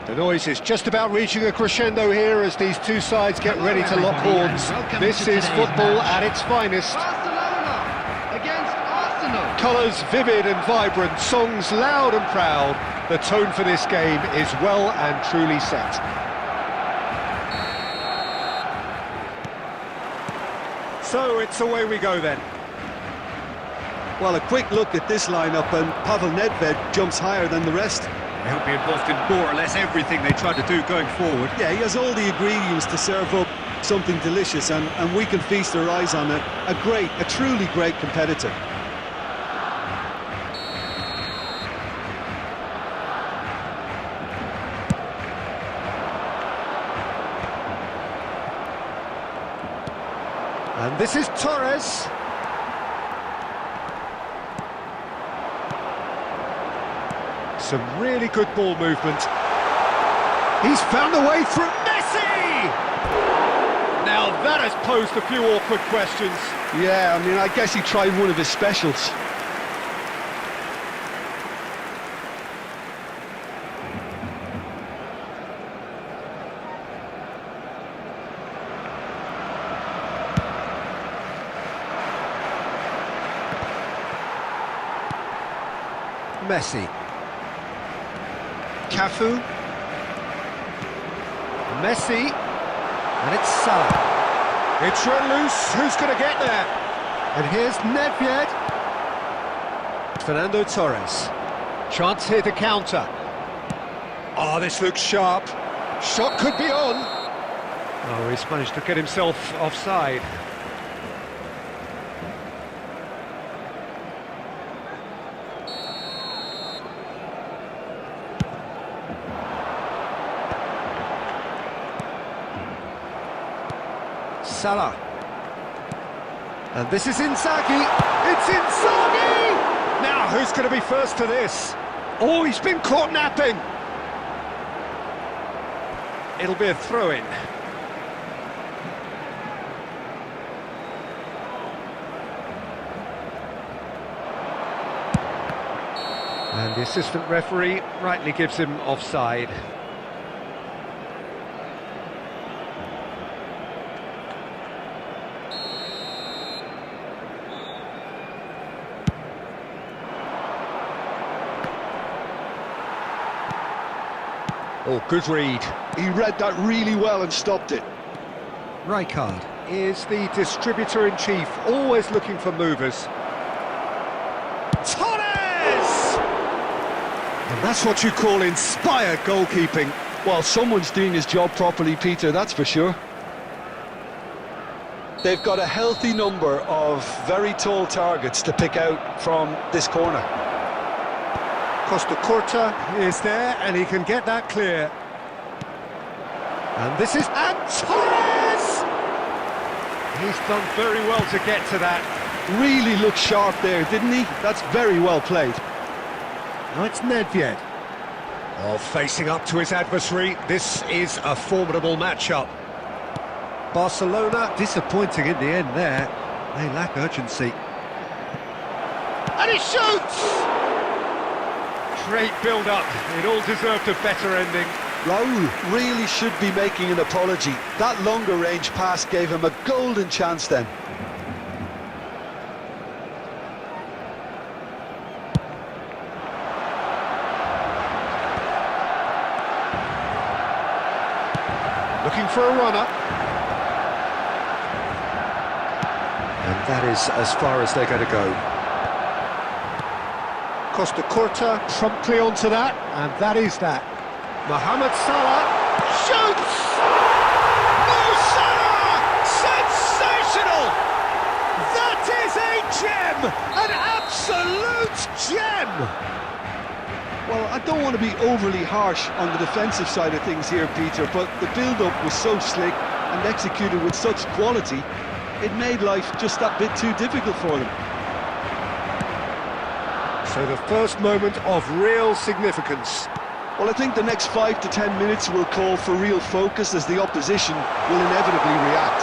The noise is just about reaching a crescendo here as these two sides get ready to lock horns. This is football at its finest. Barcelona against Arsenal. Colours vivid and vibrant, songs loud and proud. The tone for this game is well and truly set. So it's away we go then. Well, a quick look at this lineup and Pavel Nedved jumps higher than the rest. He'll be involved in more or less everything they try to do going forward. Yeah, he has all the ingredients to serve up something delicious, and we can feast our eyes on a truly great competitor. And this is Torres. Some really good ball movement. He's found a way through. Messi! Now that has posed a few awkward questions. Yeah, I mean, I guess he tried one of his specials. Messi. Cafu. Messi. And it's Salah. It's run loose. Who's going to get there? And here's Nedved. Fernando Torres. Chance here to counter. Oh, this looks sharp. Shot could be on. Oh, he's managed to get himself offside. Salah. And this is Inzaghi. It's Inzaghi! Now, who's going to be first to this? Oh, he's been caught napping. It'll be a throw-in. And the assistant referee rightly gives him offside. Oh, good read. He read that really well and stopped it. Rijkaard is the distributor-in-chief, always looking for movers. Torres! And that's what you call inspired goalkeeping. Well, someone's doing his job properly, Peter, that's for sure. They've got a healthy number of very tall targets to pick out from this corner. Costa Curta is there, and he can get that clear. And this is... And Torres! He's done very well to get to that. Really looked sharp there, didn't he? That's very well played. Now it's Nedved. Oh, facing up to his adversary. This is a formidable matchup. Barcelona disappointing in the end there. They lack urgency. And he shoots! Great build-up. It all deserved a better ending. Raul really should be making an apology. That longer range pass gave him a golden chance then. Looking for a runner. And that is as far as they're going to go. Costa Curta promptly onto that, and that is that. Mohamed Salah shoots! Mo Salah! Sensational! That is a gem! An absolute gem! Well, I don't want to be overly harsh on the defensive side of things here, Peter, but the build-up was so slick and executed with such quality, it made life just that bit too difficult for them. So the first moment of real significance. Well, I think the next 5 to 10 minutes will call for real focus as the opposition will inevitably react.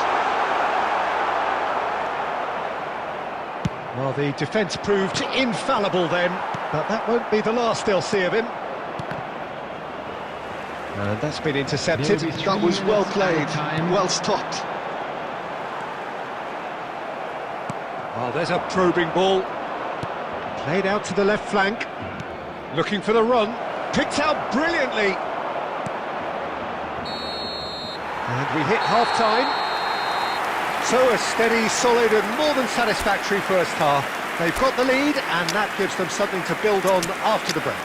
Well, the defence proved infallible then, but that won't be the last they'll see of him. And that's been intercepted. That was well played, well stopped. Oh, there's a probing ball. Played out to the left flank. Looking for the run. Picked out brilliantly. And we hit half-time. So a steady, solid and more than satisfactory first half. They've got the lead and that gives them something to build on after the break.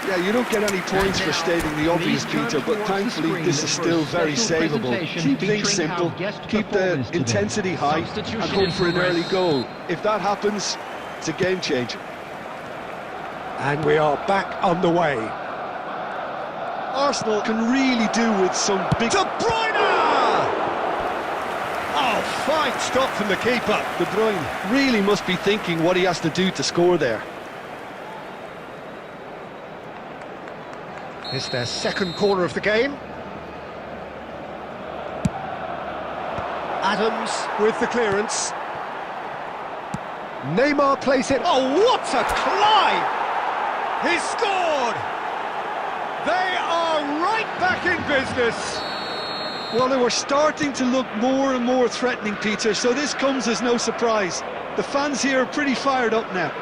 Yeah, you don't get any points for stating the obvious, Peter, but thankfully this is still very savable. Keep things simple, keep the intensity high and hope for an early goal. If that happens, it's a game changer. And we are back underway. Arsenal can really do with some big... De Bruyne! Oh, fine stop from the keeper. De Bruyne really must be thinking what he has to do to score there. It's their second corner of the game. Adams with the clearance. Neymar plays it. Oh, what a climb! He scored! They are right back in business. Well, they were starting to look more and more threatening, Peter, so this comes as no surprise. The fans here are pretty fired up now.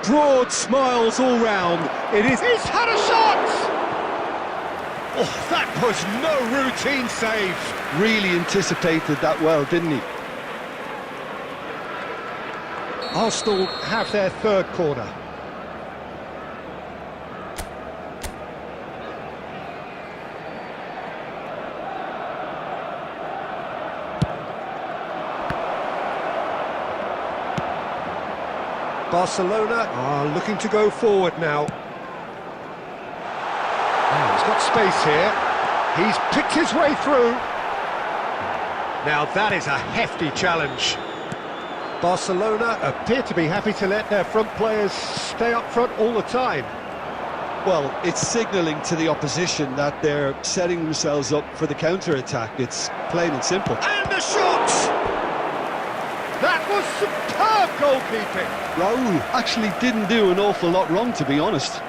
Broad smiles all round. He's had a shot! Oh, that was no routine save. Really anticipated that well, didn't he? Arsenal have their third corner. Barcelona are looking to go forward now. Oh, he's got space here. He's picked his way through. Now that is a hefty challenge. Barcelona appear to be happy to let their front players stay up front all the time. Well, it's signalling to the opposition that they're setting themselves up for the counter-attack. It's plain and simple. And the shot! That was superb goalkeeping. Raul actually didn't do an awful lot wrong, to be honest.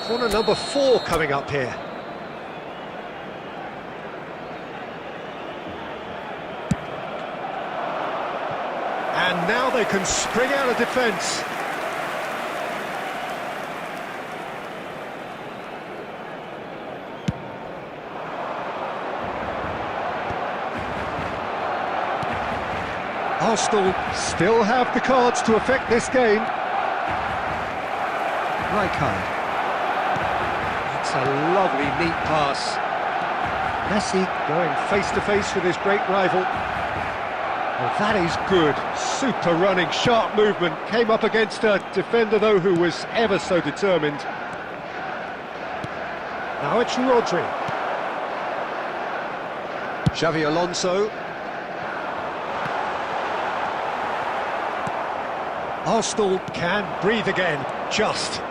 Corner number 4 coming up here. And now they can spring out of defence. Arsenal still have the cards to affect this game. Rijkaard. That's a lovely, neat pass. Messi going face-to-face with his great rival. Well, that is good. Super running, sharp movement. Came up against a defender, though, who was ever so determined. Now it's Rodri. Xavi Alonso. Arsenal can breathe again, just.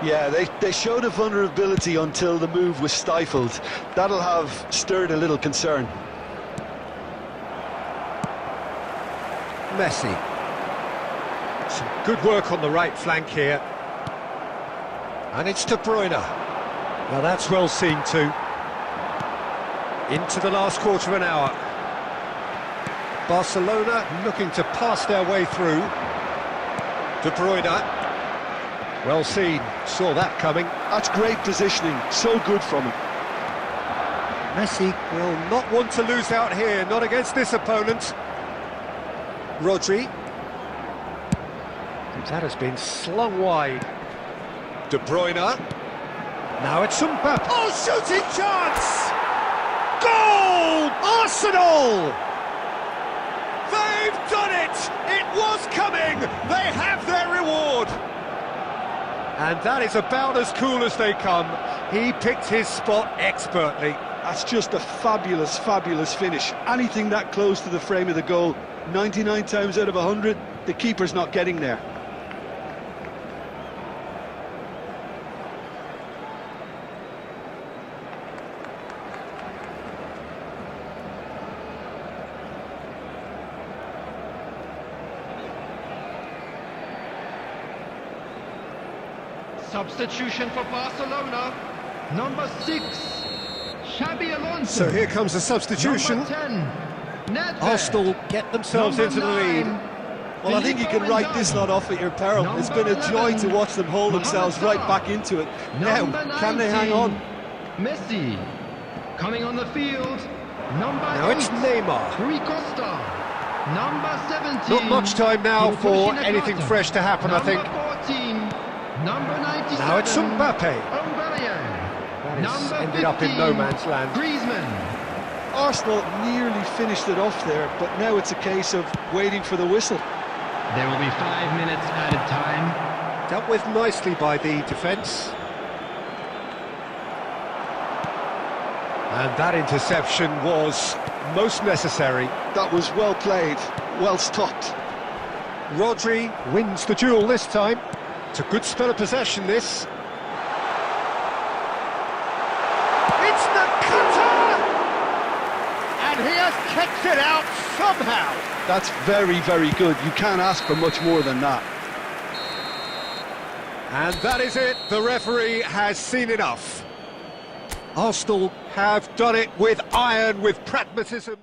Yeah, they showed a vulnerability until the move was stifled. That'll have stirred a little concern. Messi. Some good work on the right flank here. And it's De Bruyne. Now that's well seen too. Into the last quarter of an hour. Barcelona looking to pass their way through. De Bruyne. Well seen, saw that coming. That's great positioning, so good from him. Messi will not want to lose out here, not against this opponent. Rodri. That has been slung wide. De Bruyne. Now it's Mbappe. Oh, shooting chance! Goal! Arsenal! They've done it! It was coming! They have their reward! And that is about as cool as they come. He picked his spot expertly. That's just a fabulous, fabulous finish. Anything that close to the frame of the goal, 99 times out of 100, the keeper's not getting there. Substitution for Barcelona. Number 6, Xabi Alonso. So here comes a substitution. Number 10, Nedved. Arsenal get themselves Number into the lead. 9, Well, I think you can write this lot off at your peril. It's been a joy to watch them hold themselves right back into it. Now, can they hang on? Messi. Coming on the field, number Now 8, it's Neymar. Rui Costa. Number 17. Not much time now Hiroshi for Nakata. anything fresh to happen, I think. Number 14. Number 97. Now it's Mbappe. Aubameyang. That has Number ended up in 15, no man's land. Griezmann. Arsenal nearly finished it off there, but now it's a case of waiting for the whistle. There will be 5 minutes added time. Dealt with nicely by the defence. And that interception was most necessary. That was well played, well stopped. Rodri wins the duel this time. It's a good spell of possession, this. It's the cutter! And he has kicked it out somehow. That's very, very good. You can't ask for much more than that. And that is it. The referee has seen enough. Arsenal have done it with iron, with pragmatism.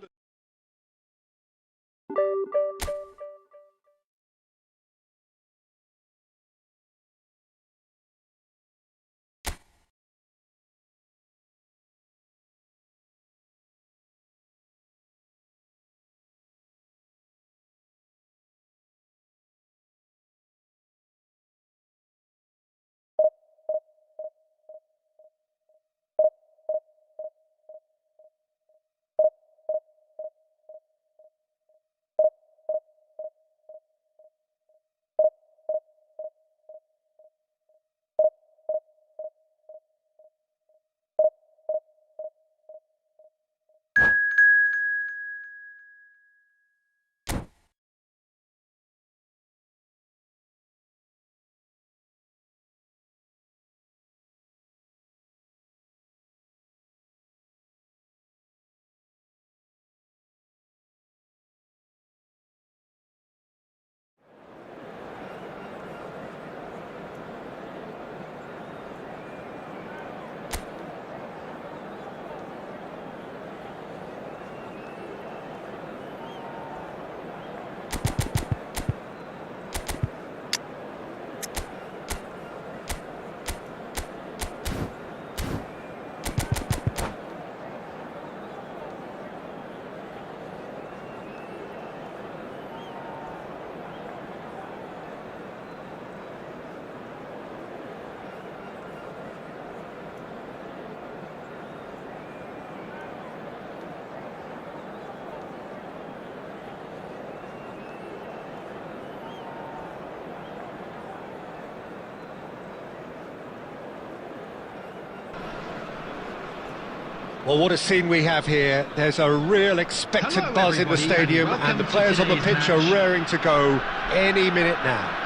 Well, what a scene we have here. There's a real expected Hello, buzz in the everybody, stadium, and and the welcome to players on the today's pitch are match. raring to go any minute now.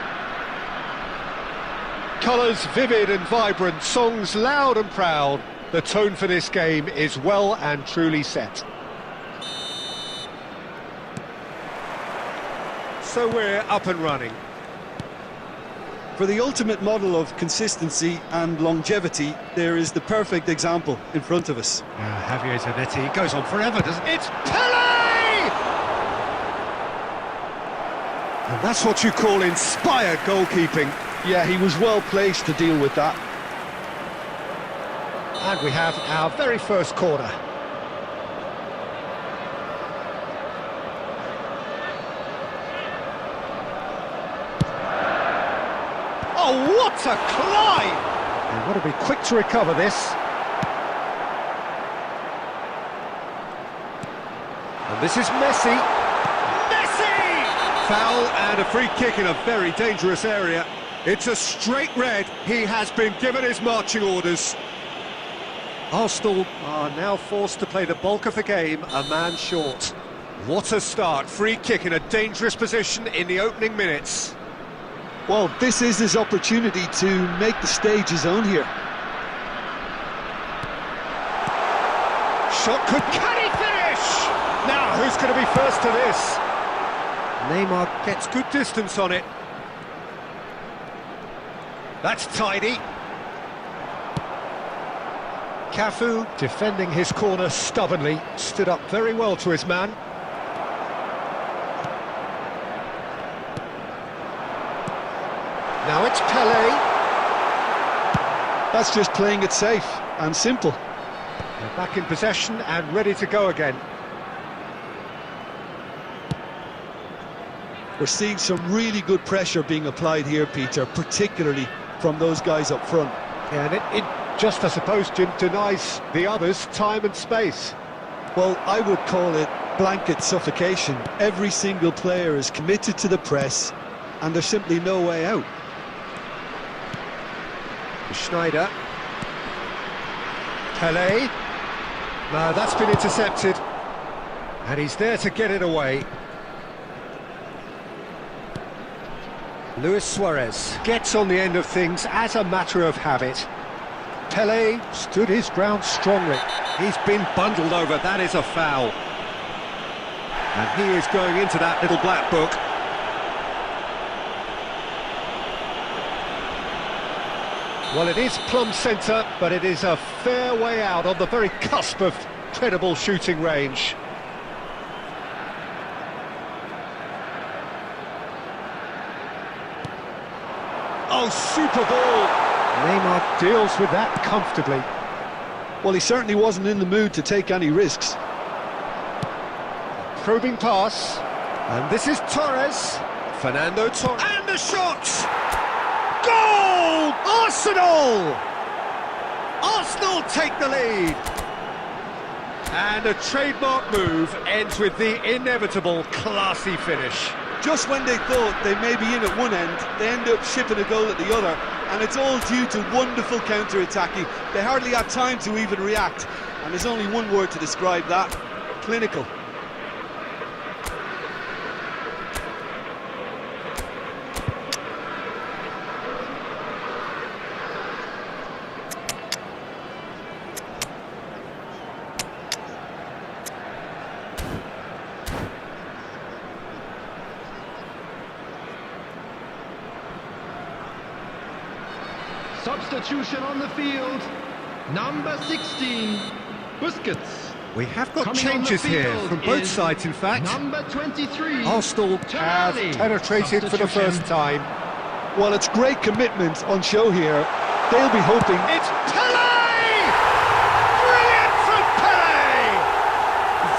Colours vivid and vibrant, songs loud and proud. The tone for this game is well and truly set. So we're up and running. For the ultimate model of consistency and longevity, there is the perfect example in front of us. Javier Zanetti goes on forever, doesn't it? It's Pele! And that's what you call inspired goalkeeping. Yeah, he was well placed to deal with that. And we have our very first corner. Oh, what a climb! They've got to be quick to recover this. And this is Messi. Messi! Foul and a free kick in a very dangerous area. It's a straight red. He has been given his marching orders. Arsenal are now forced to play the bulk of the game a man short. What a start. Free kick in a dangerous position in the opening minutes. Well, this is his opportunity to make the stage his own here. Shot could... Can he finish? Now, who's going to be first to this? Neymar gets good distance on it. That's tidy. Cafu, defending his corner stubbornly, stood up very well to his man. Now it's Pele. That's just playing it safe and simple. They're back in possession and ready to go again. We're seeing some really good pressure being applied here, Peter, particularly from those guys up front. Yeah, and it just, I suppose, Jim, denies the others time and space. Well, I would call it blanket suffocation. Every single player is committed to the press, and there's simply no way out. Schneider. Pele. No, that's been intercepted. And he's there to get it away. Luis Suarez gets on the end of things as a matter of habit. Pele stood his ground strongly. He's been bundled over, that is a foul. And he is going into that little black book. Well, it is plumb centre, but it is a fair way out on the very cusp of credible shooting range. Oh, super ball! Neymar deals with that comfortably. Well, he certainly wasn't in the mood to take any risks. Probing pass. And this is Torres. Fernando Torres. And the shot! Goal! Arsenal! Arsenal take the lead. And a trademark move ends with the inevitable classy finish. Just when they thought they may be in at one end, they end up shipping a goal at the other, and it's all due to wonderful counter-attacking. They hardly had time to even react, and there's only one word to describe that: clinical. Substitution on the field. Number 16, Busquets. We have got Coming changes on the here field from both is sides, in fact. Number 23, Arsenal have Tonali. penetrated for the Substitution. first time. Well, it's great commitment on show here. They'll be hoping... It's Pele! Brilliant from Pele!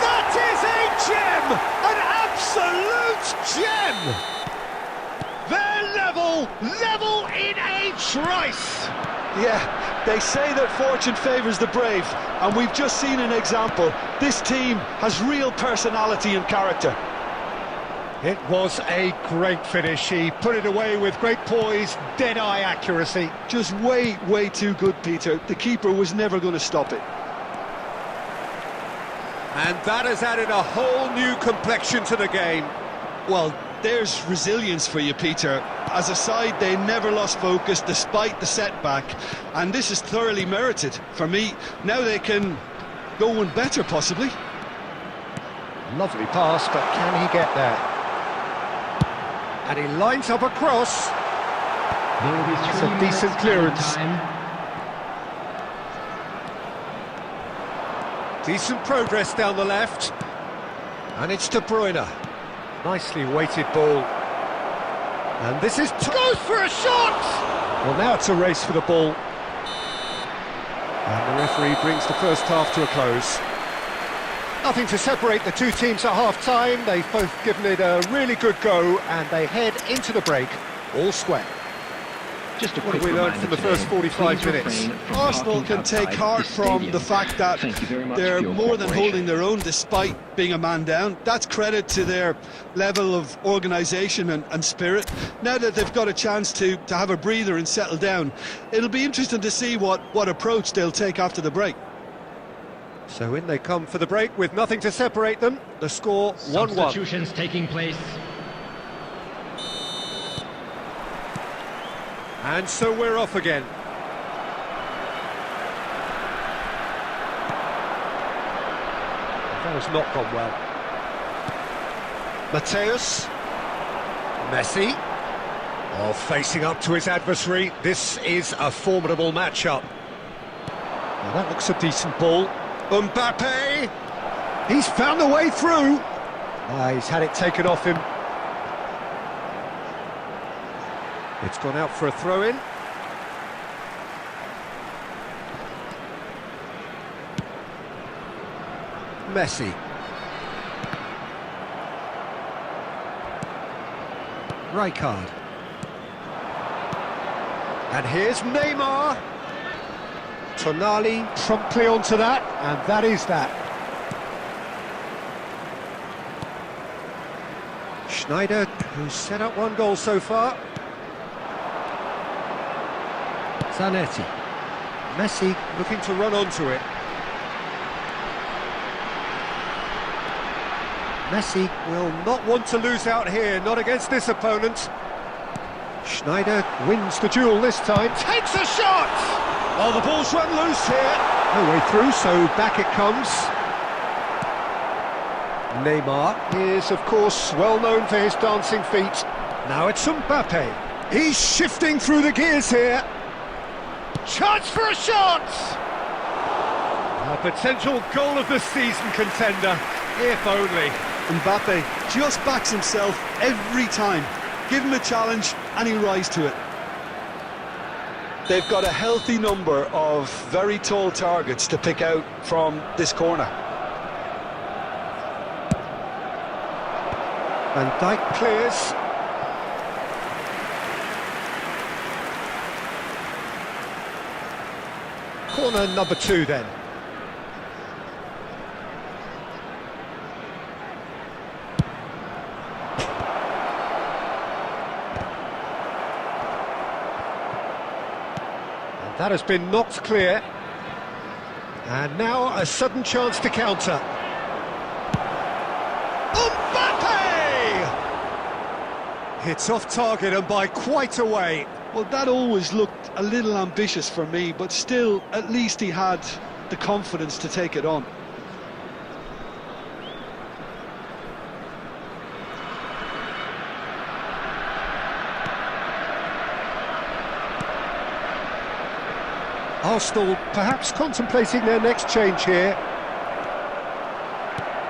That is a gem! An absolute gem! They're level in a trice! Yeah, they say that fortune favours the brave, and we've just seen an example. This team has real personality and character. It was a great finish. He put it away with great poise, dead-eye accuracy. Just way too good, Peter. The keeper was never going to stop it. And that has added a whole new complexion to the game. Well, there's resilience for you, Peter. As a side, they never lost focus despite the setback, and this is thoroughly merited. For me, now they can go one better, possibly. Lovely pass, but can he get there? And he lines up a cross. There will be It's 3 a minutes decent added clearance. time. Decent progress down the left. And it's De Bruyne. Nicely weighted ball. And this is... goes for a shot! Well, now it's a race for the ball. And the referee brings the first half to a close. Nothing to separate the two teams at half-time. They've both given it a really good go, and they head into the break all square. Just a What quick have we learned reminder from the today, first 45 please minutes? refrain from Arsenal parking can take outside heart this from stadium. the fact that Thank you very much they're for your more than cooperation. holding their own despite being a man down. That's credit to their level of organisation and spirit. Now that they've got a chance to have a breather and settle down, it'll be interesting to see what approach they'll take after the break. So in they come for the break with nothing to separate them. The score 1-1. Substitutions taking place. And so we're off again. That has not gone well. Mateus. Messi. Oh, facing up to his adversary. This is a formidable matchup. Well, that looks a decent ball. Mbappe! He's found the way through! He's had it taken off him. It's gone out for a throw-in. Messi. Rijkaard. And here's Neymar. Tonali promptly onto that, and that is that. Schneider, who's set up one goal so far. Zanetti. Messi looking to run onto it. Messi will not want to lose out here, not against this opponent. Schneider wins the duel this time, takes a shot! Oh, the ball's run loose here. No way through, so back it comes. Neymar is, of course, well known for his dancing feet. Now it's Mbappe. He's shifting through the gears here. Chance for a shot! A potential goal of the season contender, if only. Mbappe just backs himself every time. Give him a challenge and he'll rise to it. They've got a healthy number of very tall targets to pick out from this corner. Van Dijk clears. Corner number 2 then. That has been knocked clear. And now a sudden chance to counter. Mbappe! It's off target and by quite a way. Well, that always looked a little ambitious for me, but still, at least he had the confidence to take it on. Arsenal perhaps contemplating their next change here.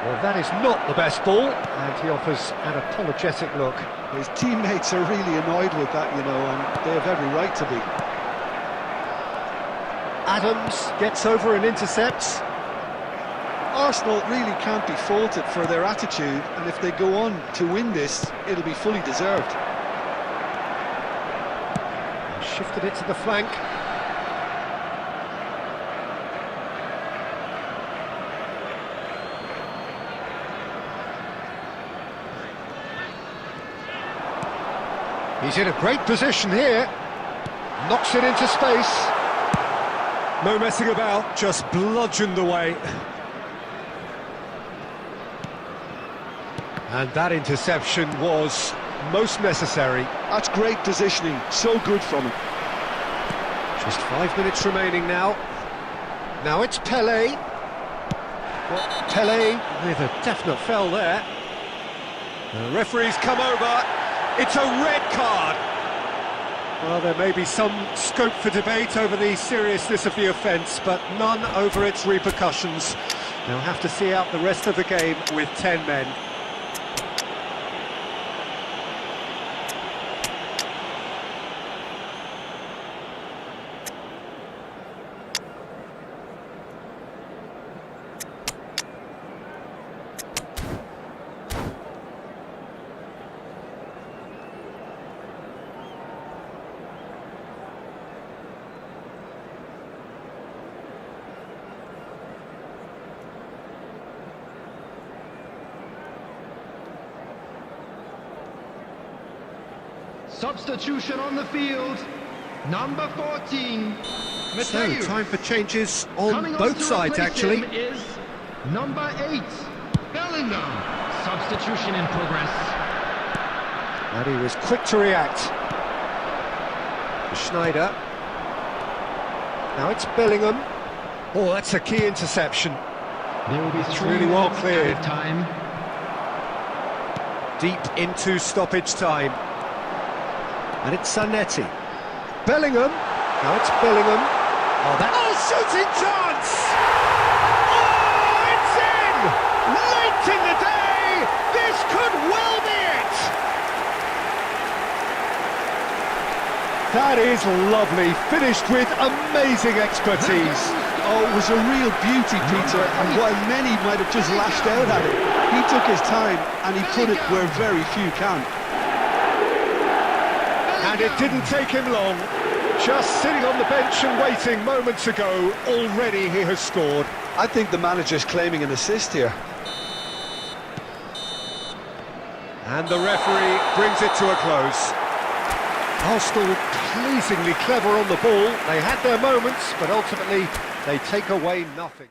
Well, that is not the best ball, and he offers an apologetic look. His teammates are really annoyed with that, you know, and they have every right to be. Adams gets over and intercepts. Arsenal really can't be faulted for their attitude, and if they go on to win this, it'll be fully deserved. Shifted it to the flank. He's in a great position here. Knocks it into space. No messing about, just bludgeoned away. And that interception was most necessary. That's great positioning, so good from him. Just 5 minutes remaining now. Now it's Pelé. Well, Pelé with a definite foul there. The referee's come over. It's a red card. Well, there may be some scope for debate over the seriousness of the offence, but none over its repercussions. They'll have to see out the rest of the game with 10 men. Substitution on the field, number 14, So, Matthew. time for changes on Coming on both to sides, replace actually. him is number 8, Bellingham. Substitution in progress. And he was quick to react. Schneider. Now it's Bellingham. Oh, that's a key interception. There will be It's 3 really well minutes cleared. added time. Deep into stoppage time. And it's Zanetti. Bellingham. Now it's Bellingham. Oh, that shooting chance! That is lovely, finished with amazing expertise. Oh, it was a real beauty, Peter, and while many might have just lashed out at it, he took his time and he put it where very few can. And it didn't take him long. Just sitting on the bench and waiting moments ago, already he has scored. I think the manager's claiming an assist here. And the referee brings it to a close. Arsenal pleasingly clever on the ball. They had their moments, but ultimately they take away nothing.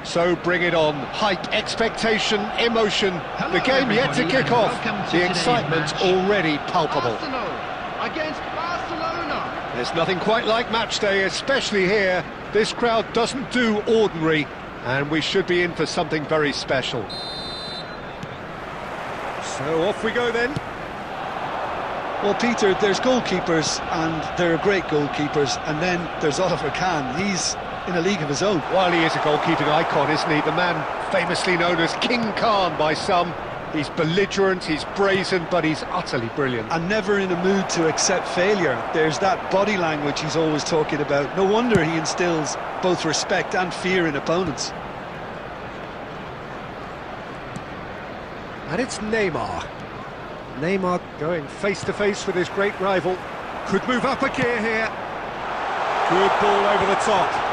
So bring it on. Hype, expectation, emotion. The game yet to kick off. The excitement already palpable. Arsenal against Barcelona. There's nothing quite like match day, especially here. This crowd doesn't do ordinary, and we should be in for something very special. So off we go then. Well, Peter, there's goalkeepers, and there are great goalkeepers, and then there's Oliver Kahn. He's in a league of his own. While he is a goalkeeping icon, isn't he? The man famously known as King Khan by some. He's belligerent, he's brazen, but he's utterly brilliant. And never in a mood to accept failure. There's that body language he's always talking about. No wonder he instills both respect and fear in opponents. And it's Neymar. Neymar going face-to-face with his great rival. Could move up a gear here. Good ball over the top.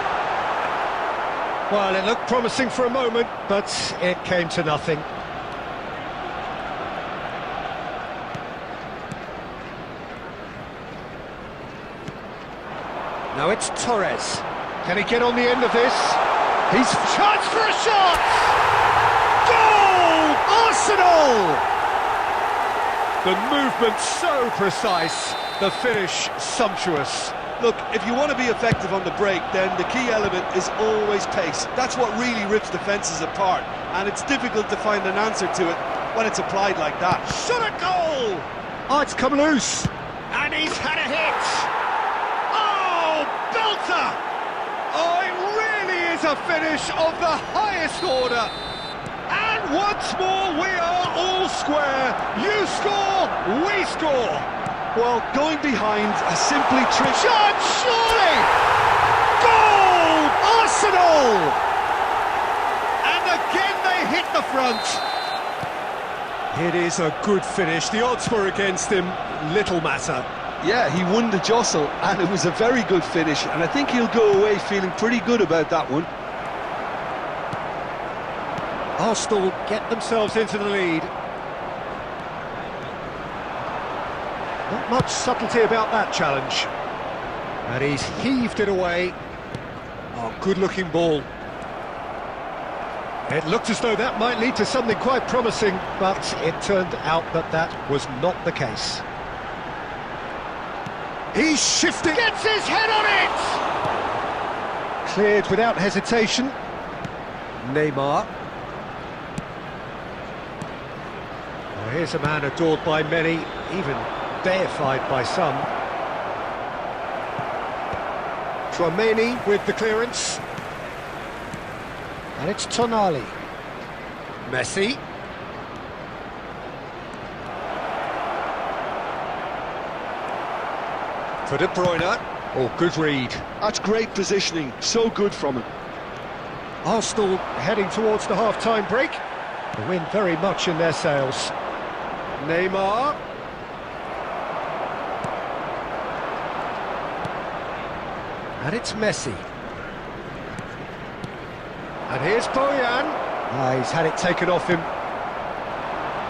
Well, it looked promising for a moment, but it came to nothing. Now it's Torres. Can he get on the end of this? He's chance for a shot! Goal! Arsenal! The movement so precise, the finish sumptuous. Look, if you want to be effective on the break, then the key element is always pace. That's what really rips defences apart, and it's difficult to find an answer to it when it's applied like that. Shot a goal! Oh, it's come loose, and he's had a hit! Oh, belter! Oh, it really is a finish of the highest order! And once more, we are all square. You score, we score! Well, going behind has simply tricked... Shot, surely! Goal! Arsenal! And again they hit the front. It is a good finish. The odds were against him. Little matter. Yeah, he won the jostle, and it was a very good finish, and I think he'll go away feeling pretty good about that one. Arsenal get themselves into the lead. Not much subtlety about that challenge. And he's heaved it away. Oh, good-looking ball. It looked as though that might lead to something quite promising, but it turned out that that was not the case. He's shifting. Gets his head on it! Cleared without hesitation. Neymar. Well, here's a man adored by many, even deified by some. Tchouaméni with the clearance. And it's Tonali. Messi. For De Bruyne. Oh, good read. That's great positioning, so good from him. Arsenal heading towards the half-time break. The wind very much in their sails. Neymar. And it's Messi. And here's Bojan. He's had it taken off him.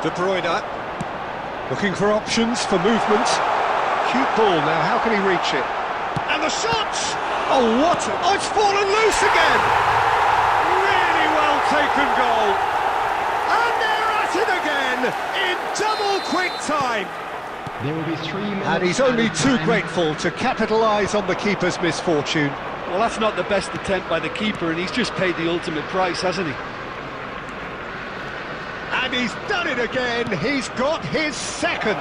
De Bruyne. Looking for options for movement. Cute ball now, how can he reach it? And the shot! Oh, what? Oh, it's fallen loose again! Really well taken goal. And they're at it again in double quick time. There will be 3 minutes. And he's only added too time. grateful to capitalise on the keeper's misfortune. Well, that's not the best attempt by the keeper, and he's just paid the ultimate price, hasn't he? And he's done it again. He's got his second.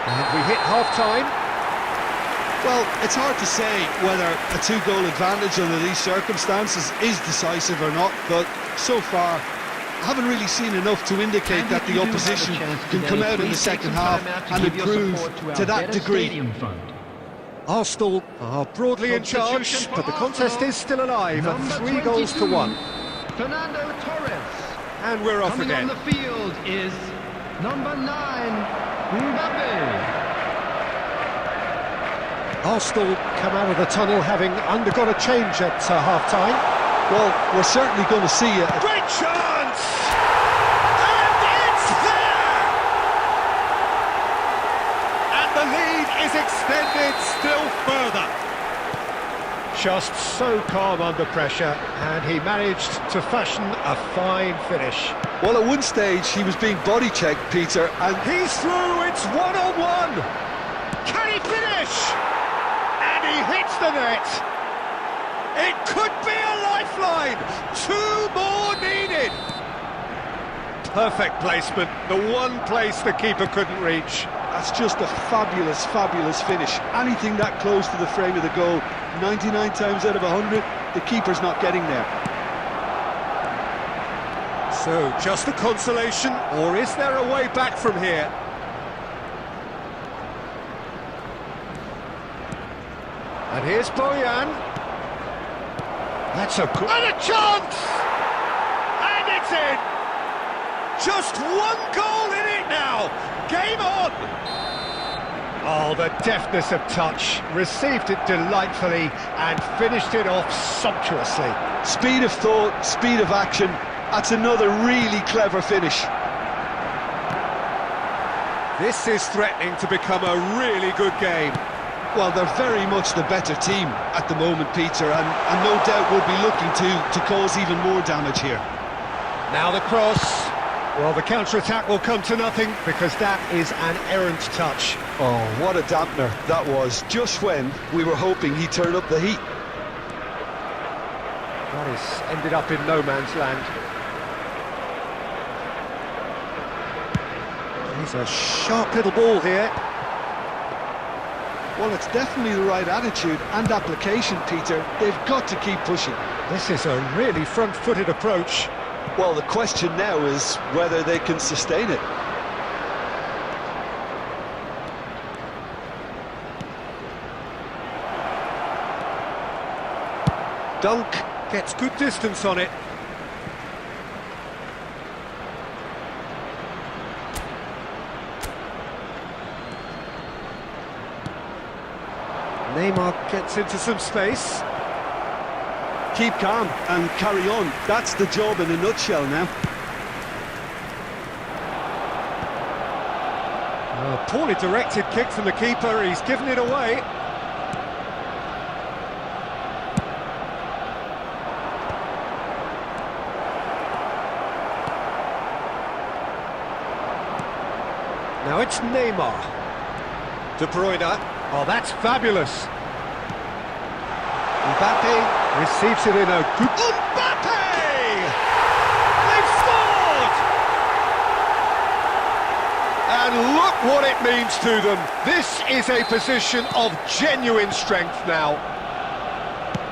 And we hit half-time. Well, it's hard to say whether a 2-goal advantage under these circumstances is decisive or not, but so far I haven't really seen enough to indicate And that if the you do have a opposition chance can today, come out in the please take second some half time out to and give your improve support to our to that Better degree. Stadium Fund. Arsenal are broadly in charge, Substitution but the for contest Arsenal. is still alive Number at 3 goals to 1. Fernando Torres. And we're off Coming again. on the field is number 9, Mbappe. Arsenal come out of the tunnel having undergone a change at half-time. Well, we're certainly going to see a Great chance! And it's there! And the lead is extended still further. Just so calm under pressure, and he managed to fashion a fine finish. Well, at one stage he was being body checked, Peter, and He's through, it's 1-on-1! Can he finish? And he hits the net! It could be a lifeline! 2 more needed! Perfect placement, the one place the keeper couldn't reach. that's just a fabulous, fabulous finish. Anything that close to the frame of the goal, 99 times out of 100, the keeper's not getting there. So, just a consolation, or is there a way back from here? And here's Bojan. That's a good... And a chance! And it's in! Just one goal in it now! Game on! Oh, the deftness of touch. Received it delightfully and finished it off sumptuously. Speed of thought, speed of action. That's another really clever finish. This is threatening to become a really good game. Well, they're very much the better team at the moment, Peter, and no doubt will be looking to cause even more damage here. Now the cross. Well, the counter-attack will come to nothing because that is an errant touch. Oh, what a dampener that was, just when we were hoping he'd turn up the heat. That has ended up in no man's land. He's a sharp little ball here. Well, it's definitely the right attitude and application, Peter. They've got to keep pushing. This is a really front-footed approach. Well, the question now is whether they can sustain it. Dunk Gets good distance on it. Neymar gets into some space. Keep calm and carry on. That's the job in a nutshell now. A poorly directed kick from the keeper, he's given it away. Now it's Neymar. De Bruyne. Oh, that's fabulous. Mbappe receives it in a good... Mbappe! They've scored! And look what it means to them. This is a position of genuine strength now.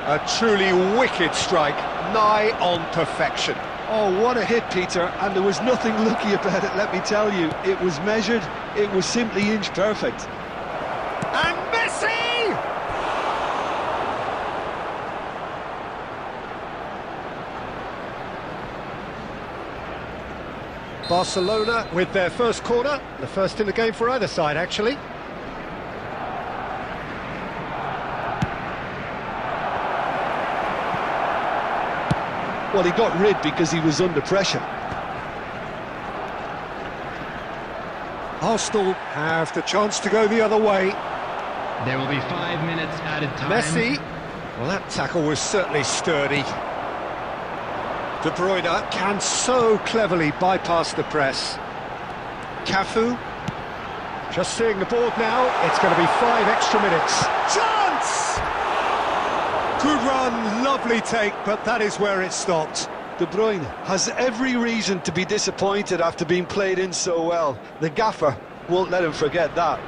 A truly wicked strike, nigh on perfection. Oh, what a hit, Peter, and there was nothing lucky about it, let me tell you. It was measured, it was simply inch perfect. And Messi! Barcelona with their first corner, the first in the game for either side, actually. Well, he got rid because he was under pressure. Arsenal have the chance to go the other way. There will be 5 minutes added time. Messi. Well, that tackle was certainly sturdy. De Bruyne can so cleverly bypass the press. Cafu. Just seeing the board now, it's going to be 5 extra minutes. Chance! Good run, lovely take, but that is where it stopped. De Bruyne has every reason to be disappointed after being played in so well. The gaffer won't let him forget that.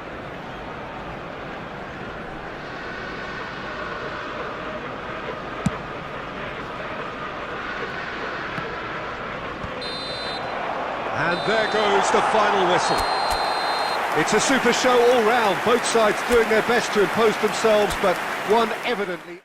And there goes the final whistle. It's a super show all round, both sides doing their best to impose themselves, but one evidently...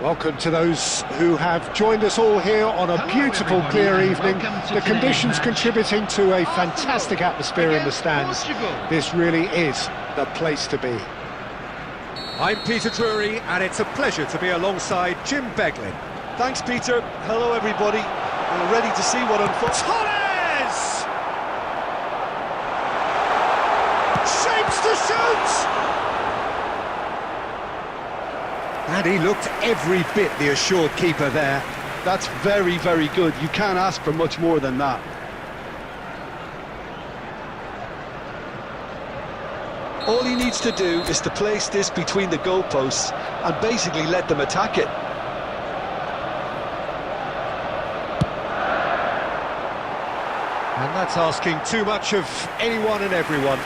Welcome to those who have joined us all here on a Hello, beautiful, everybody, clear and evening. welcome to The today's conditions match. contributing to a Arsenal fantastic atmosphere in the against stands. Portugal. This really is the place to be. I'm Peter Drury, and it's a pleasure to be alongside Jim Beglin. Thanks, Peter. Hello, everybody. I'm ready to see what unfolds. Torres! Shapes to shoot! And he looked every bit the assured keeper there. That's very, very good. You can't ask for much more than that. All he needs to do is to place this between the goalposts and basically let them attack it. And that's asking too much of anyone and everyone.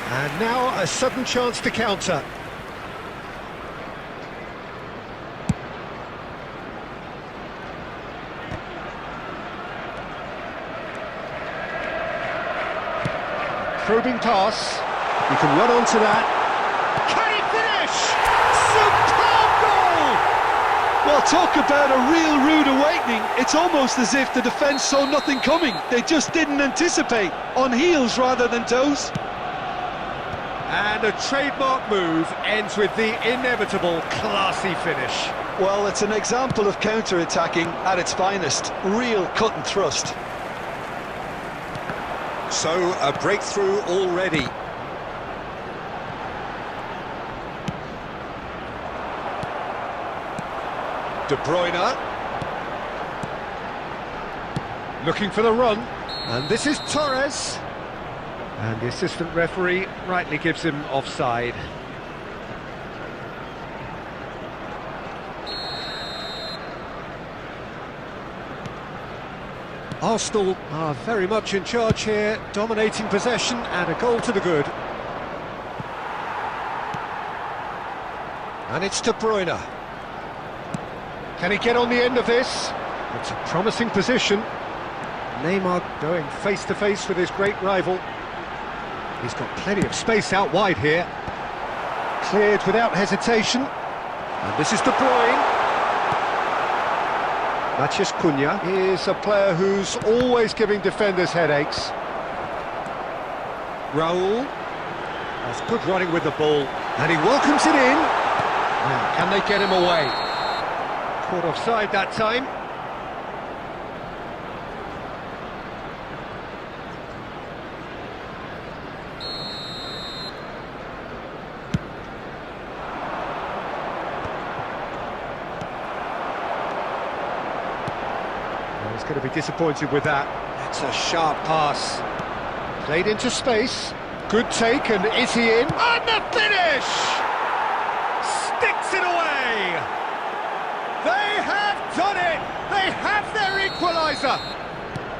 And now a sudden chance to counter. Probing pass. You can run onto that. Can he finish? Superb goal! Well, talk about a real rude awakening. It's almost as if the defence saw nothing coming. They just didn't anticipate. On heels rather than toes. And a trademark move ends with the inevitable classy finish. Well, it's an example of counter-attacking at its finest. Real cut and thrust. So, a breakthrough already. De Bruyne. Looking for the run. And this is Torres. And the assistant referee rightly gives him offside. Arsenal are very much in charge here, dominating possession and a goal to the good. And it's De Bruyne. Can he get on the end of this? It's a promising position. Neymar going face-to-face with his great rival. He's got plenty of space out wide here. Cleared without hesitation. And this is De Bruyne. Matheus Cunha is a player who's always giving defenders headaches. Raul. That's good running with the ball. And he welcomes it in. Now, can they get him away? Caught offside that time. He's going to be disappointed with that. It's a sharp pass. Played into space. Good take, and is he in? And the finish! Sticks it away! They have done it! They have their equaliser!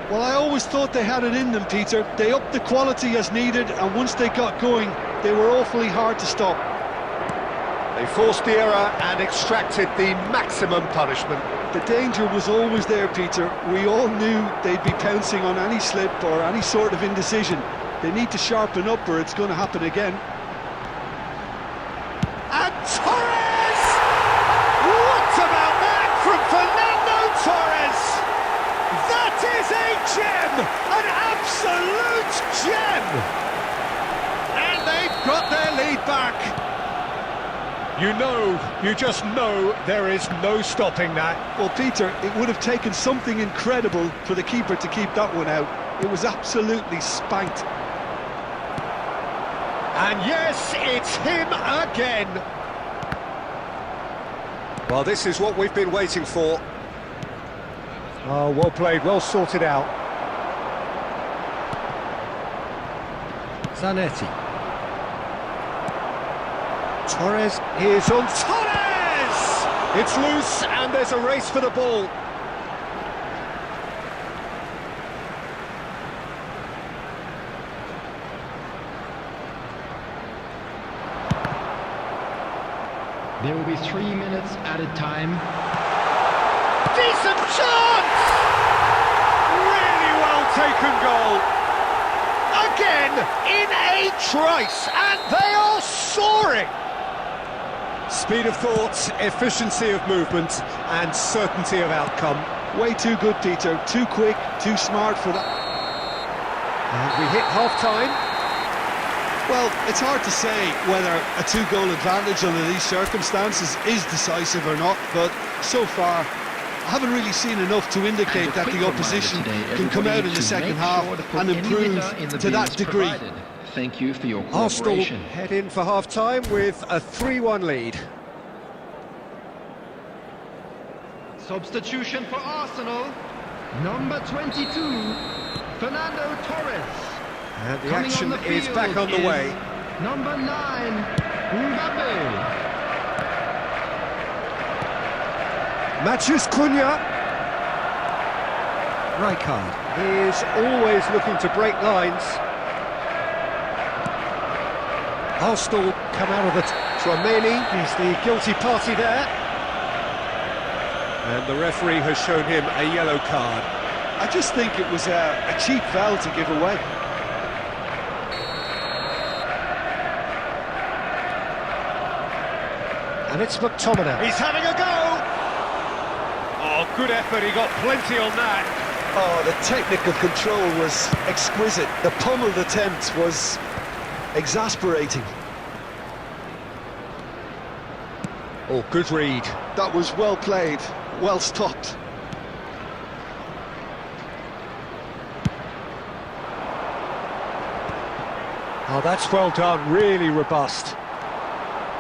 Well, I always thought they had it in them, Peter. They upped the quality as needed, and once they got going, they were awfully hard to stop. They forced the error and extracted the maximum punishment. The danger was always there, Peter. We all knew they'd be pouncing on any slip or any sort of indecision. They need to sharpen up or it's going to happen again. And Torres! What about that from Fernando Torres? That is a gem! An absolute gem! And they've got their lead back. You just know there is no stopping that. Well, Peter, it would have taken something incredible for the keeper to keep that one out. It was absolutely spanked. And yes, it's him again. Well, this is what we've been waiting for. Oh, well played, well sorted out. Zanetti. Torres is on. Torres! It's loose and there's a race for the ball. There will be 3 minutes added time. Decent chance! Really well taken goal. Again, in a trice, and they are soaring. Speed of thought, efficiency of movement, and certainty of outcome. Way too good, Peter. Too quick, too smart for that. And we hit half-time. Well, it's hard to say whether a two-goal advantage under these circumstances is decisive or not, but so far I haven't really seen enough to indicate that the opposition can come out in the second half and improve to that degree. Thank you for your Arsenal cooperation. head in for half-time with a 3-1 lead. Substitution for Arsenal, number 22, Fernando Torres. And the Coming action on the is field back on the is way. Number 9, Mbappe. Matheus Cunha. Rijkaard is always looking to break lines. Arsenal come out of the... Tchouaméni is the guilty party there. And the referee has shown him a yellow card. I just think it was a cheap foul to give away. And it's McTominay. He's having a go! Oh, good effort, he got plenty on that. Oh, the technical control was exquisite. The pummeled attempt was exasperating. Oh, good read. That was well played, well stopped. Oh, that's well done, really robust.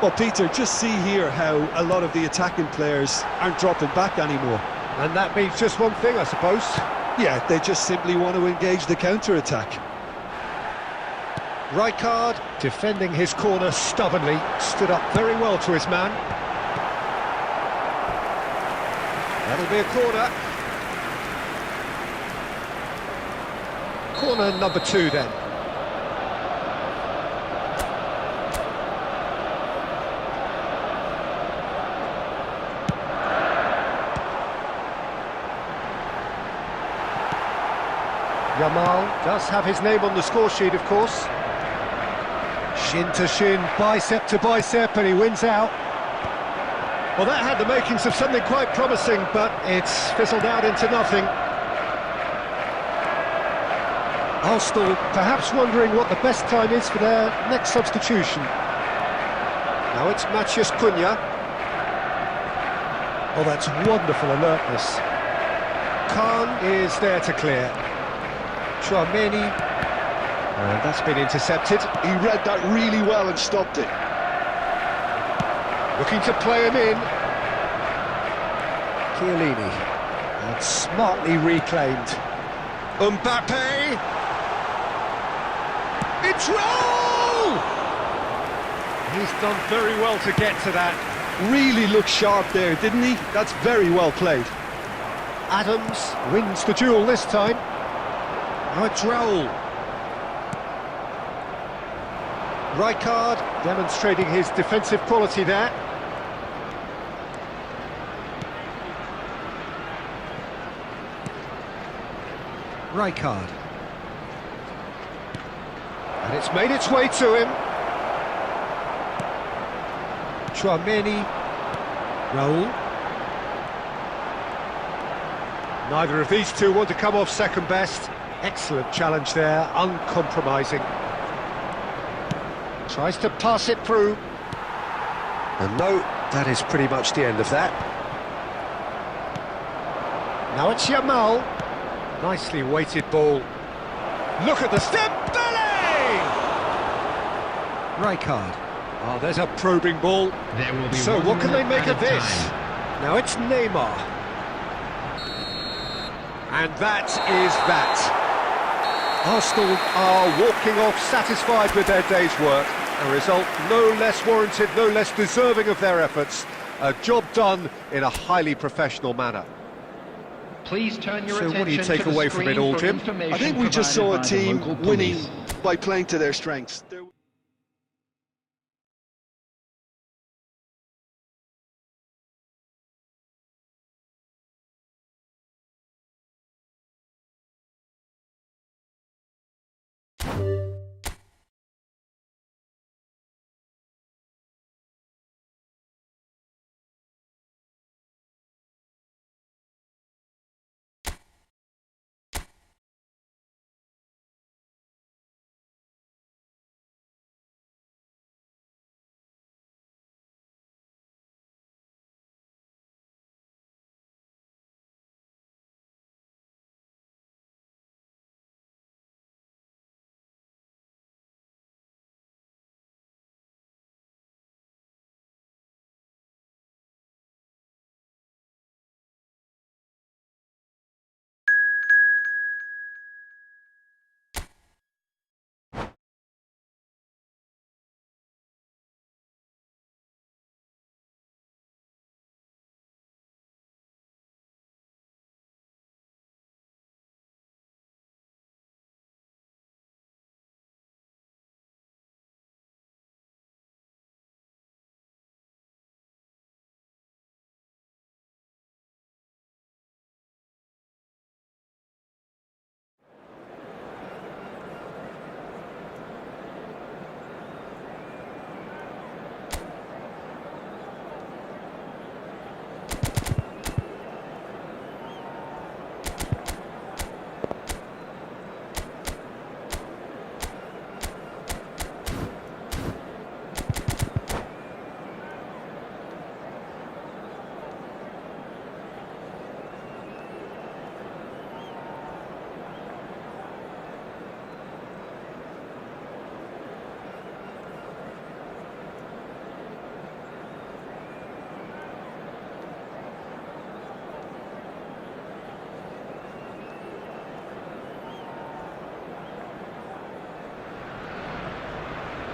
Well, Peter, just see here how a lot of the attacking players aren't dropping back anymore. And that means just one thing, I suppose. Yeah, they just simply want to engage the counter-attack. Rijkaard, defending his corner stubbornly, stood up very well to his man. That'll be a corner. Corner number 2 then. Yamal does have his name on the score sheet, of course. Shin to shin, bicep to bicep, and he wins out. Well, that had the makings of something quite promising, but it's fizzled out into nothing. Arsenal perhaps wondering what the best time is for their next substitution. Now it's Matheus Cunha. Oh, that's wonderful alertness. Khan is there to clear. Tchouaméni, and that's been intercepted. He read that really well and stopped it. Looking to play him in. Chiellini, and smartly reclaimed. Mbappe! It's roll! He's done very well to get to that. Really looked sharp there, didn't he? That's very well played. Adams wins the duel this time. Now it's Raul. Rijkaard demonstrating his defensive quality there. Rijkaard. And it's made its way to him. Tchouaméni. Raul. Neither of these two want to come off second best. Excellent challenge there, uncompromising. Tries to pass it through. And no, that is pretty much the end of that. Now it's Yamal. Nicely weighted ball. Look at the step, volley! Rijkaard. Oh, there's a probing ball. There will be So what can they make of added this? time. Now it's Neymar. And that is that. Arsenal are walking off satisfied with their day's work. A result no less warranted, no less deserving of their efforts. A job done in a highly professional manner. Please turn your So attention what do you take to the away from it screen all, for Jim? information I think we just saw a provided by the team local winning police. by playing to their strengths.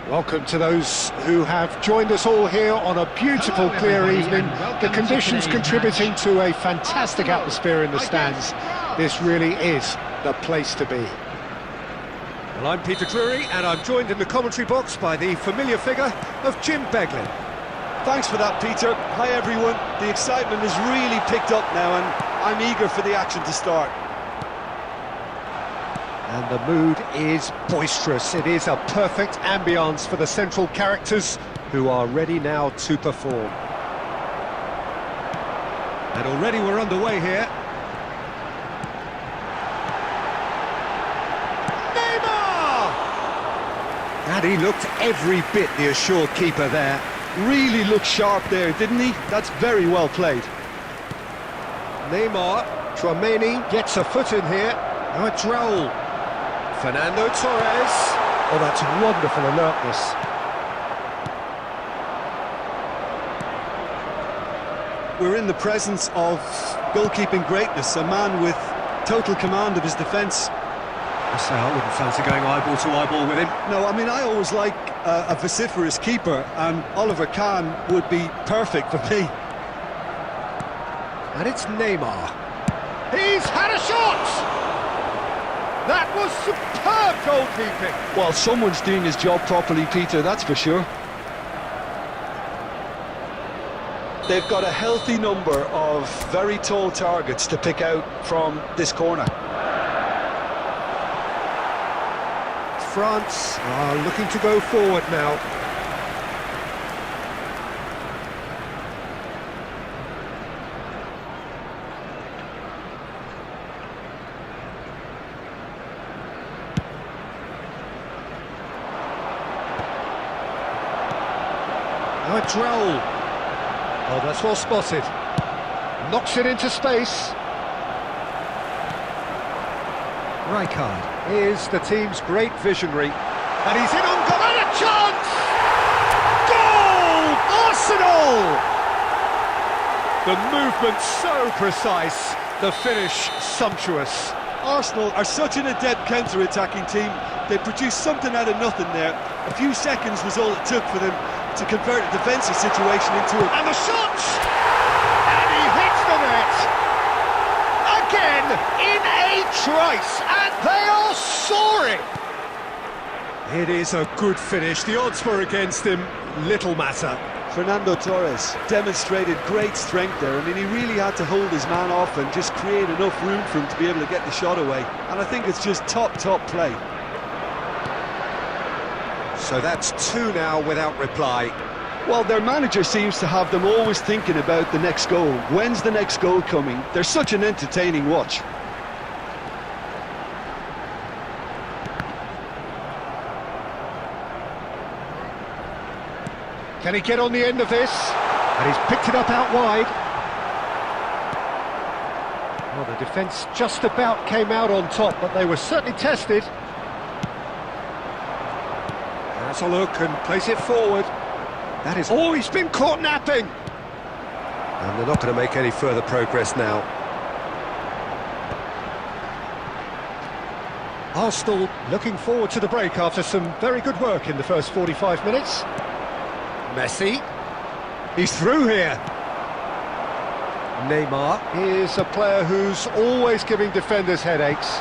Welcome to those who have joined us all here on a beautiful, Hello, clear everybody, evening. and welcome The to conditions today's contributing match. to a fantastic Arsenal atmosphere in the stands. against This really is the place to be. Well, I'm Peter Drury, and I'm joined in the commentary box by the familiar figure of Jim Beglin. Thanks for that, Peter. Hi, everyone. The excitement has really picked up now, and I'm eager for the action to start. And the mood is boisterous. It is a perfect ambience for the central characters who are ready now to perform. And already we're underway here. Neymar! And he looked every bit the assured keeper there. Really looked sharp there, didn't he? That's very well played. Neymar, Tchouaméni gets a foot in here. Now a droll. Fernando Torres. Oh, that's wonderful alertness. We're in the presence of goalkeeping greatness, a man with total command of his defence. I say I wouldn't fancy going eyeball to eyeball with him. No, I mean, I always like a vociferous keeper, and Oliver Kahn would be perfect for me. And it's Neymar. He's had a shot! That was superb goalkeeping. Well, someone's doing his job properly, Peter, that's for sure. They've got a healthy number of very tall targets to pick out from this corner. France are looking to go forward now. Now a droll. Oh, that's well spotted. Knocks it into space. Rijkaard is the team's great visionary. And he's in on goal. And a chance! Goal! Arsenal! The movement so precise, the finish sumptuous. Arsenal are such an adept counter-attacking team. They produced something out of nothing there. A few seconds was all it took for them to convert a defensive situation into a... And the shot! And he hits the net! Again, in a trice, and they are soaring! It is a good finish. The odds were against him. Little matter. Fernando Torres demonstrated great strength there. I mean, he really had to hold his man off and just create enough room for him to be able to get the shot away. And I think it's just top play. So that's two now without reply. Well, their manager seems to have them always thinking about the next goal. When's the next goal coming? They're such an entertaining watch. Can he get on the end of this? And he's picked it up out wide. Well, the defence just about came out on top, but they were certainly tested. Has a look and plays it forward. That is... Oh, he's been caught napping! And they're not going to make any further progress now. Arsenal looking forward to the break after some very good work in the first 45 minutes. Messi. He's through here. Neymar is a player who's always giving defenders headaches.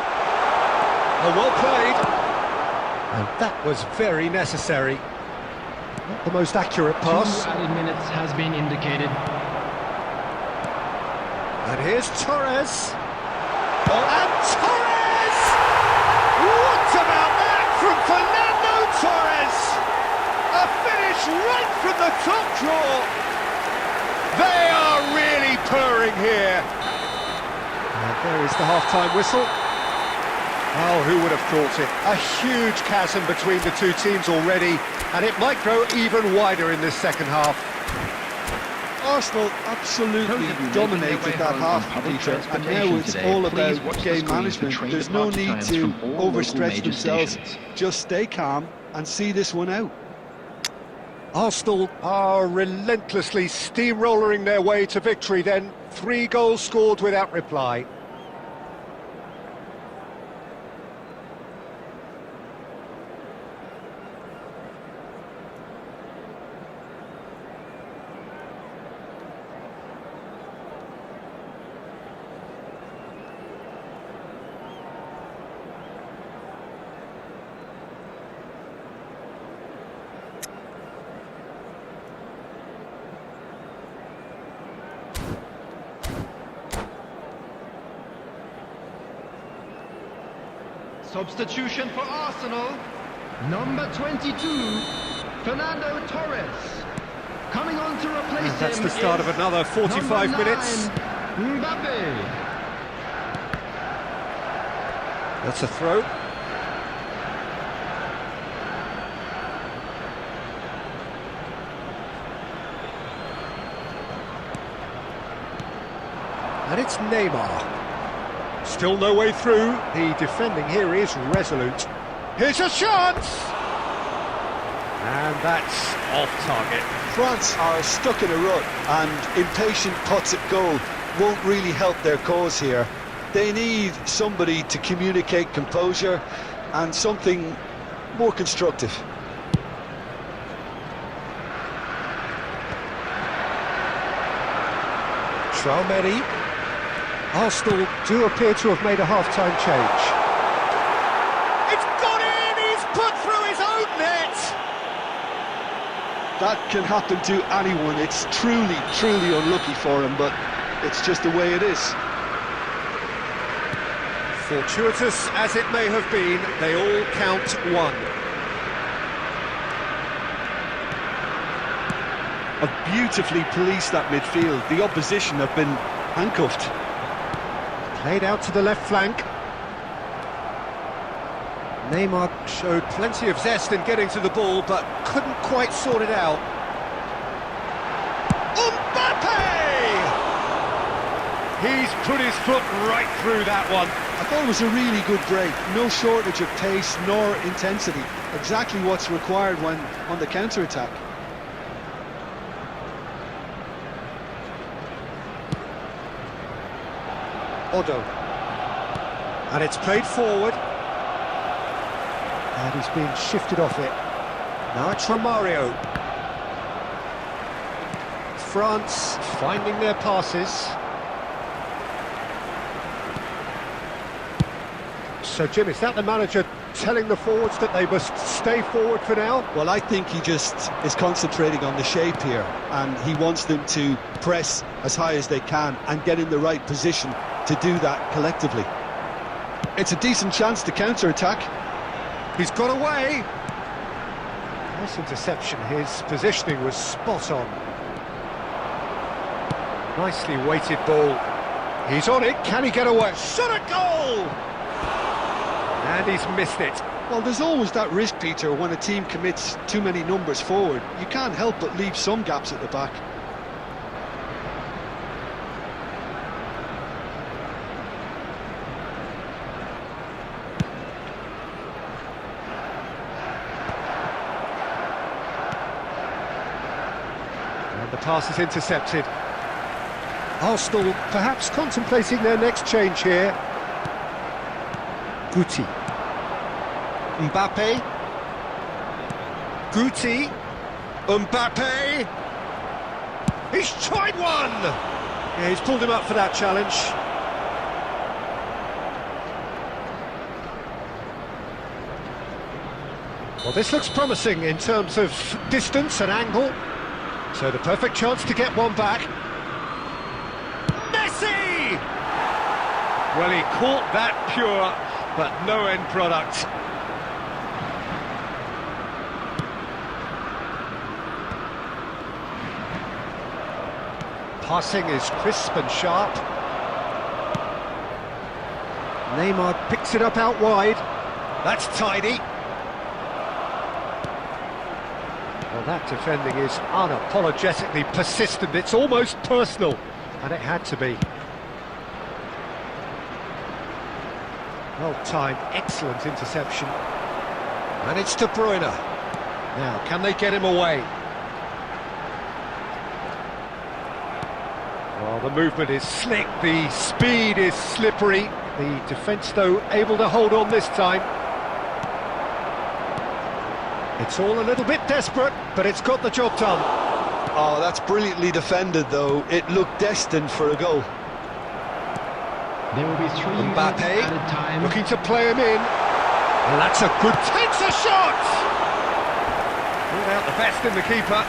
Oh, well played. And that was very necessary. Not the most accurate pass. 2 added minutes has been indicated. And here's Torres. Oh, and Torres! What about that from Fernando Torres? A finish right from the top draw. They are really purring here. And there is the half-time whistle. Oh, who would have thought it? A huge chasm between the two teams already, and it might grow even wider in this second half. Arsenal absolutely dominated that half, Peter, and now it's all about game management. There's no need to overstretch themselves. Just stay calm and see this one out. Arsenal are relentlessly steamrollering their way to victory then. 3 goals scored without reply. Substitution for Arsenal. Number 22, Fernando Torres. Coming on to replace him. That's the start of another 45 minutes. Mbappe. That's a throw. And it's Neymar. Still no way through. The defending here is resolute. Here's a chance! And that's off target. France are stuck in a rut, and impatient putts at goal won't really help their cause here. They need somebody to communicate composure and something more constructive. Traoré. Arsenal do appear to have made a half-time change. It's gone in! He's put through his own net! That can happen to anyone. It's truly, truly unlucky for him, but it's just the way it is. Fortuitous as it may have been, they all count one. Have beautifully policed that midfield. The opposition have been handcuffed. Played out to the left flank. Neymar showed plenty of zest in getting to the ball, but couldn't quite sort it out. Mbappe! He's put his foot right through that one. I thought it was a really good break. No shortage of pace nor intensity. Exactly what's required when on the counter-attack. Odo. And it's played forward. And he's being shifted off it. Now it's Romario. France finding their passes. So, Jim, is that the manager telling the forwards that they must stay forward for now? Well, I think he just is concentrating on the shape here, and he wants them to press as high as they can and get in the right position to do that collectively. It's a decent chance to counter-attack. He's got away. Nice interception. His positioning was spot on. Nicely weighted ball. He's on it. Can he get away? Shot a goal! And he's missed it. Well, there's always that risk, Peter, when a team commits too many numbers forward. You can't help but leave some gaps at the back. And the pass is intercepted. Arsenal perhaps contemplating their next change here. Guti. Mbappe. Guti. Mbappe. He's tried one! Yeah, he's pulled him up for that challenge. Well, this looks promising in terms of distance and angle. So the perfect chance to get one back. Messi! Well, he caught that pure, but no end product. Passing is crisp and sharp. Neymar picks it up out wide. That's tidy. Well, that defending is unapologetically persistent. It's almost personal, and it had to be. Well timed, excellent interception. And it's De Bruyne. Now, can they get him away? Well, the movement is slick, the speed is slippery. The defence, though, able to hold on this time. It's all a little bit desperate, but it's got the job done. Oh, that's brilliantly defended, though. It looked destined for a goal. There will be 3 minutes added time. Looking to play him in. And that's a good... Takes a shot! Pulled out the best in the keeper.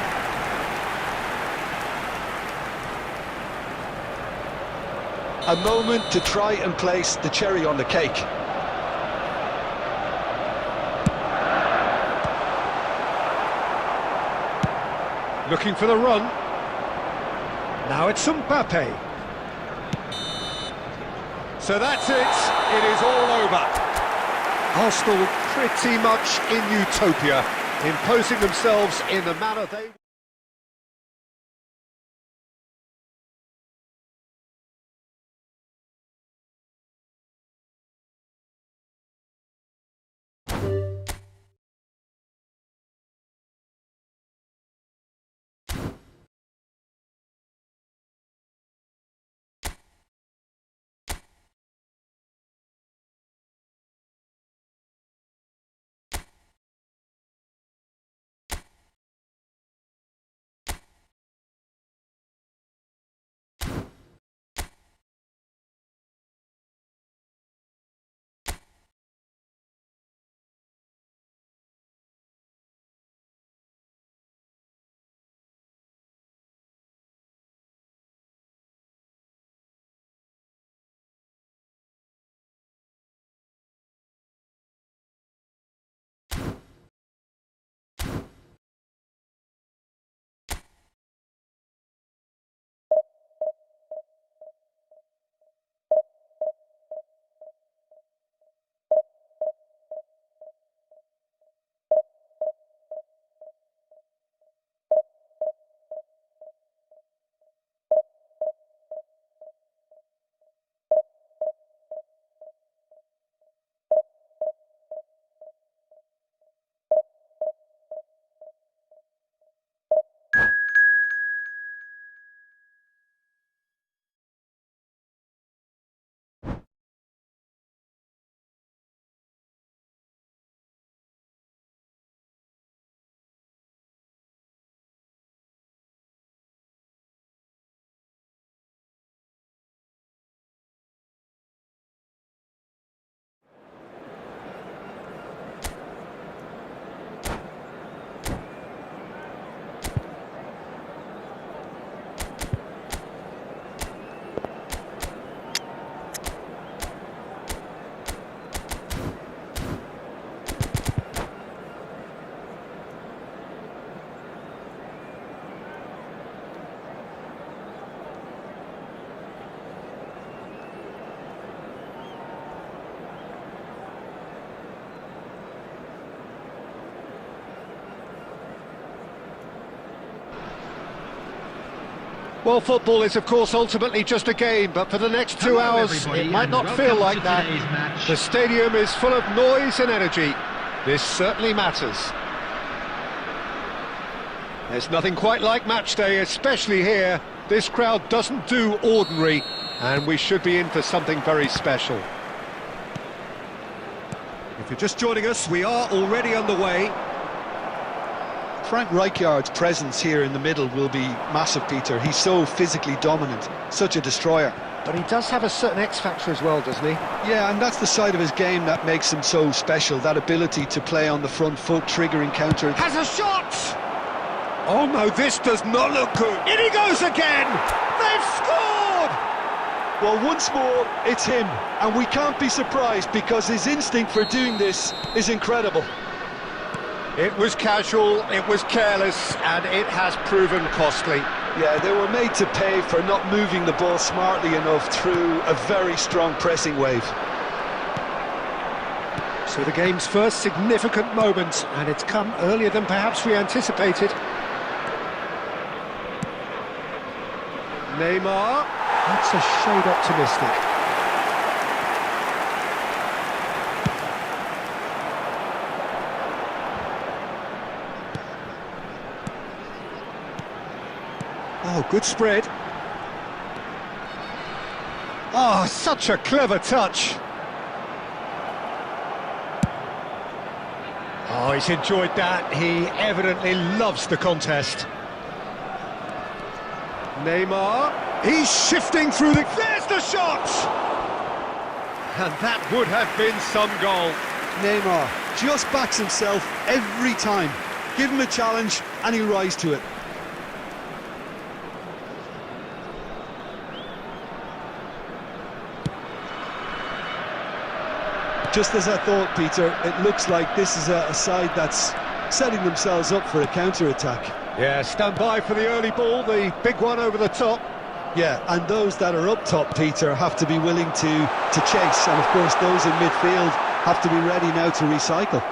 A moment to try and place the cherry on the cake. Looking for the run. Now it's Mbappe. So that's it. It is all over. Arsenal pretty much in utopia, imposing themselves in the manner they... Well, football is, of course, ultimately just a game, but for the next 2 hours, it might not feel like that. The stadium is full of noise and energy. This certainly matters. There's nothing quite like match day, especially here. This crowd doesn't do ordinary, and we should be in for something very special. If you're just joining us, we are already underway. Frank Rijkaard's presence here in the middle will be massive, Peter. He's so physically dominant, such a destroyer. But he does have a certain X-factor as well, doesn't he? Yeah, and that's the side of his game that makes him so special, that ability to play on the front foot, triggering counter. Has a shot! Oh no, this does not look good. In he goes again! They've scored! Well, once more, it's him, and we can't be surprised because his instinct for doing this is incredible. It was casual, it was careless, and it has proven costly. Yeah, they were made to pay for not moving the ball smartly enough through a very strong pressing wave. So the game's first significant moment, and it's come earlier than perhaps we anticipated. Neymar, that's a shade optimistic. Oh, good spread. Oh, such a clever touch. Oh, he's enjoyed that. He evidently loves the contest. Neymar, he's shifting through the... There's the shot! And that would have been some goal. Neymar just backs himself every time. Give him a challenge and he'll rise to it. Just as I thought, Peter, it looks like this is a side that's setting themselves up for a counter-attack. Yeah, stand by for the early ball, the big one over the top. Yeah, and those that are up top, Peter, have to be willing to chase, and of course those in midfield have to be ready now to recycle.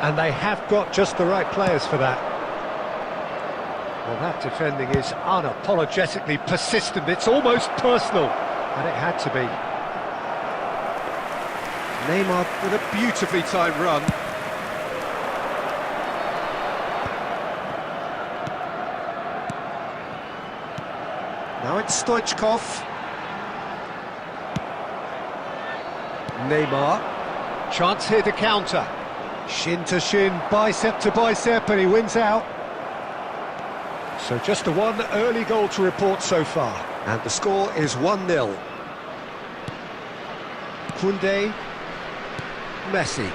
And they have got just the right players for that. Well, that defending is unapologetically persistent. It's almost personal, and it had to be. Neymar with a beautifully timed run. Now it's Stoichkov. Neymar. Chance here to counter. Shin to shin, bicep to bicep, and he wins out. So just the one early goal to report so far. And the score is 1-0. Koundé. Messi.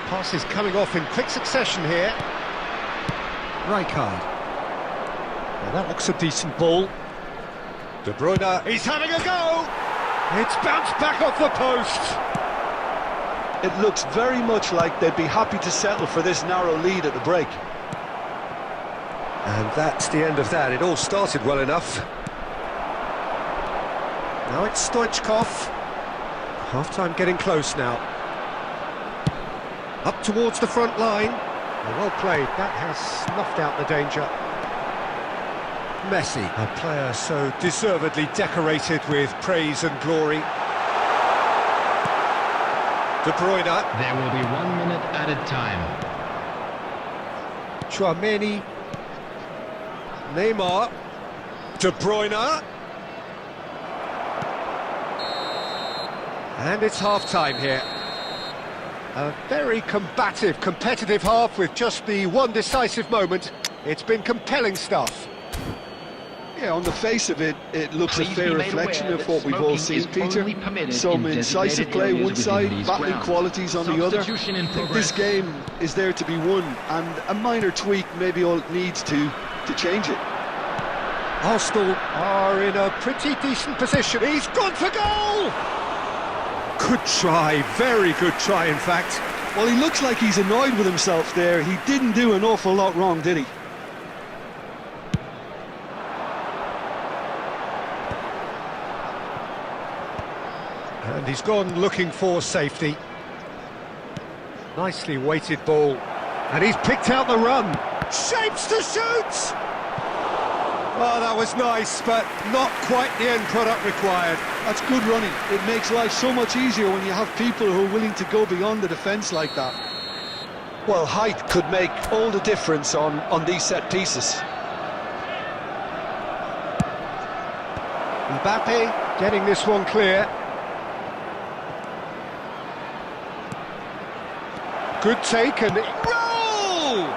Passes coming off in quick succession here. Rijkaard. Well, that looks a decent ball. De Bruyne, he's having a go! It's bounced back off the post! It looks very much like they'd be happy to settle for this narrow lead at the break. And that's the end of that. It all started well enough. Now it's Stoichkov. Half-time getting close now. Up towards the front line. Well played. That has snuffed out the danger. Messi, a player so deservedly decorated with praise and glory. De Bruyne. There will be 1 minute added time. Chouameni. Neymar. De Bruyne. And it's half-time here. A very combative, competitive half with just the one decisive moment. It's been compelling stuff. Yeah, on the face of it, it looks a fair reflection of what we've all seen, Peter. Some incisive play one side, battling qualities on the other. This game is there to be won, and a minor tweak maybe all it needs to change it. Arsenal are in a pretty decent position. He's gone for goal! Good try, very good try in fact. Well, he looks like he's annoyed with himself there. He didn't do an awful lot wrong, did he? And he's gone looking for safety. Nicely weighted ball. And he's picked out the run. Shapes to shoot! Oh, that was nice, but not quite the end product required. That's good running. It makes life so much easier when you have people who are willing to go beyond the defence like that. Well, height could make all the difference on these set pieces. Mbappe getting this one clear. Good take and roll!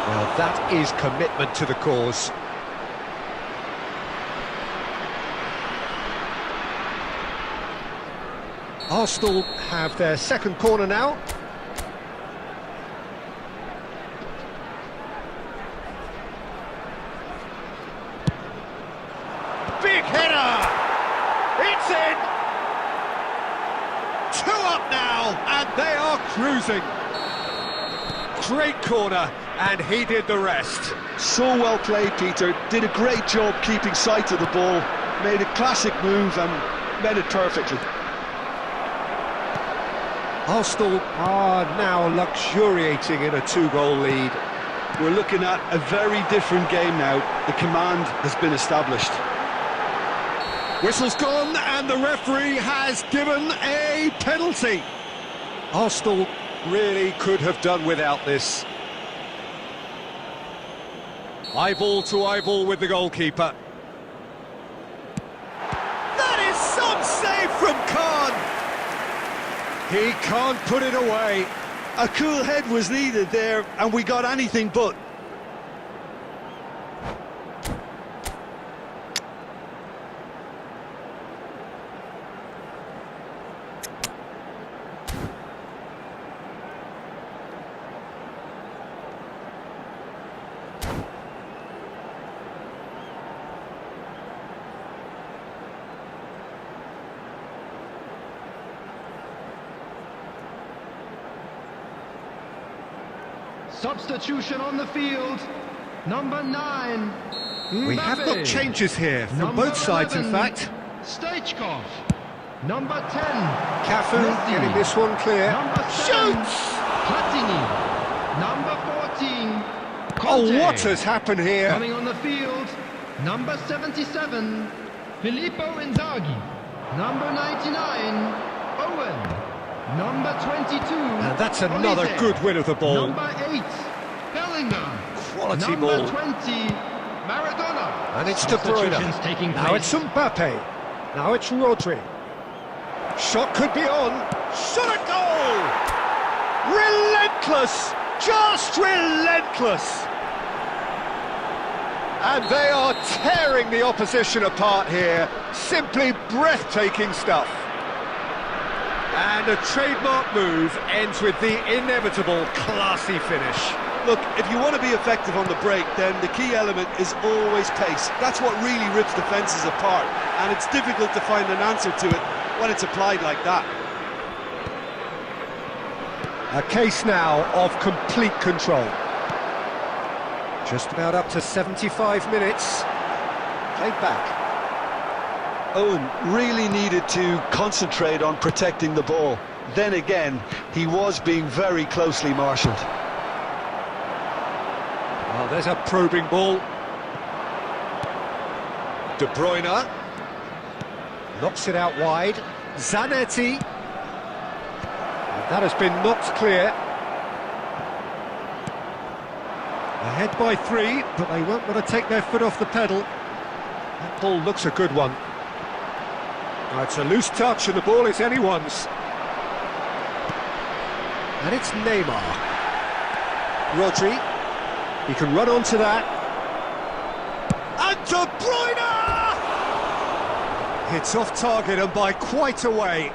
Well, that is commitment to the cause. Arsenal have their second corner now. Big header! It's in! 2 up now, and they are cruising. Great corner, and he did the rest. So well played, Peter. Did a great job keeping sight of the ball. Made a classic move and made it perfectly. Arsenal are now luxuriating in a 2-goal lead. We're looking at a very different game now. The command has been established. Whistle's gone, and the referee has given a penalty. Arsenal really could have done without this. Eyeball to eyeball with the goalkeeper. That is some save from Khan. He can't put it away. A cool head was needed there, and we got anything but. Substitution on the field. Number 9. We have got Mbappe. changes here from Number both sides, in 11, fact. Stoichkov. Number 10. Cafu Messi. getting this one clear. Number 7. Shoots! Platini. Number 14. Oh, Conte. what has happened here? Coming on the field. Number 77. Filippo Inzaghi. Number 99. Owen. Number 22. And that's another Olise. good win of the ball. Number 8. Bellingham. Quality Number ball. 20. Maradona. And it's De Bruyne. Substitutions taking Now place. it's Mbappe. Now it's Rodri. Shot could be on. Shot a goal! Relentless! Just relentless! And they are tearing the opposition apart here. Simply breathtaking stuff. And a trademark move ends with the inevitable classy finish. Look, if you want to be effective on the break, then the key element is always pace. That's what really rips defences apart, and it's difficult to find an answer to it when it's applied like that. A case now of complete control. Just about up to 75 minutes. Played back. Owen really needed to concentrate on protecting the ball. Then again, he was being very closely marshalled. Oh, there's a probing ball. De Bruyne. Knocks it out wide. Zanetti. And that has been knocked clear. Ahead by 3, but they won't want to take their foot off the pedal. That ball looks a good one. It's a loose touch and the ball is anyone's. And it's Neymar. Rodri. He can run onto that. And De Bruyne! It's off target and by quite a way.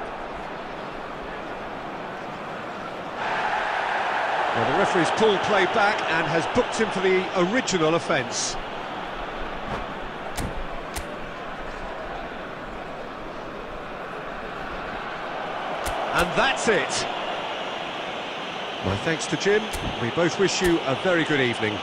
Well, the referee's pulled play back and has booked him for the original offence. And that's it. My thanks to Jim. We both wish you a very good evening.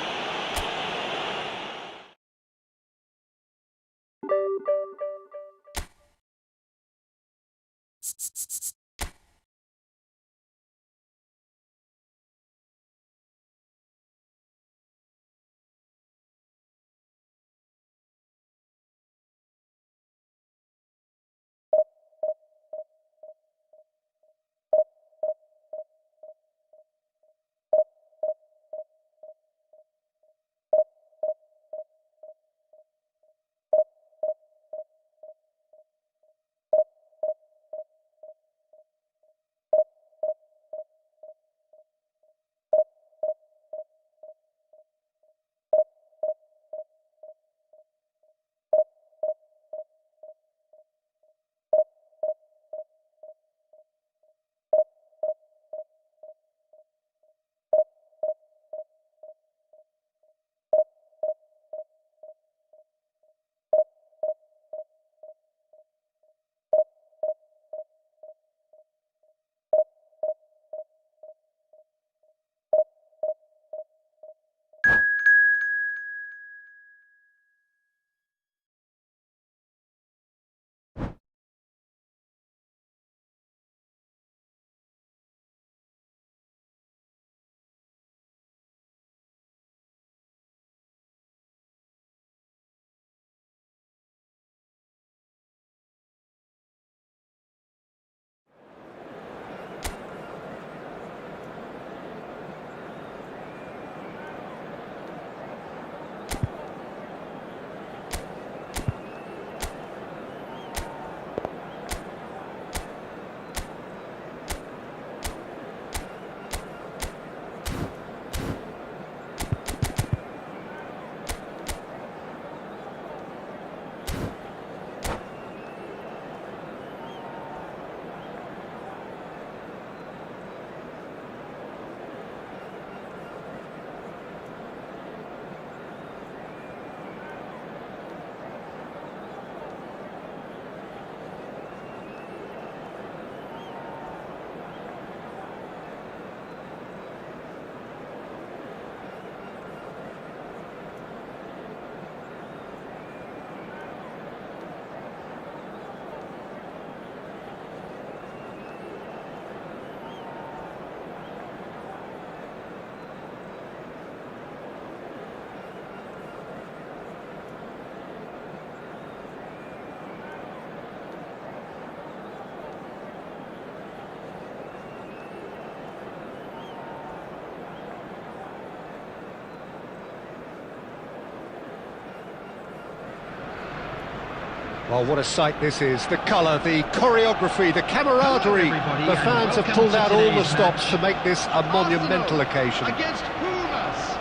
Well, what a sight this is. The colour, the choreography, the camaraderie. Hello, everybody, The fans and have pulled out welcome to all the today's stops match. to make this a monumental occasion. Against Pumas.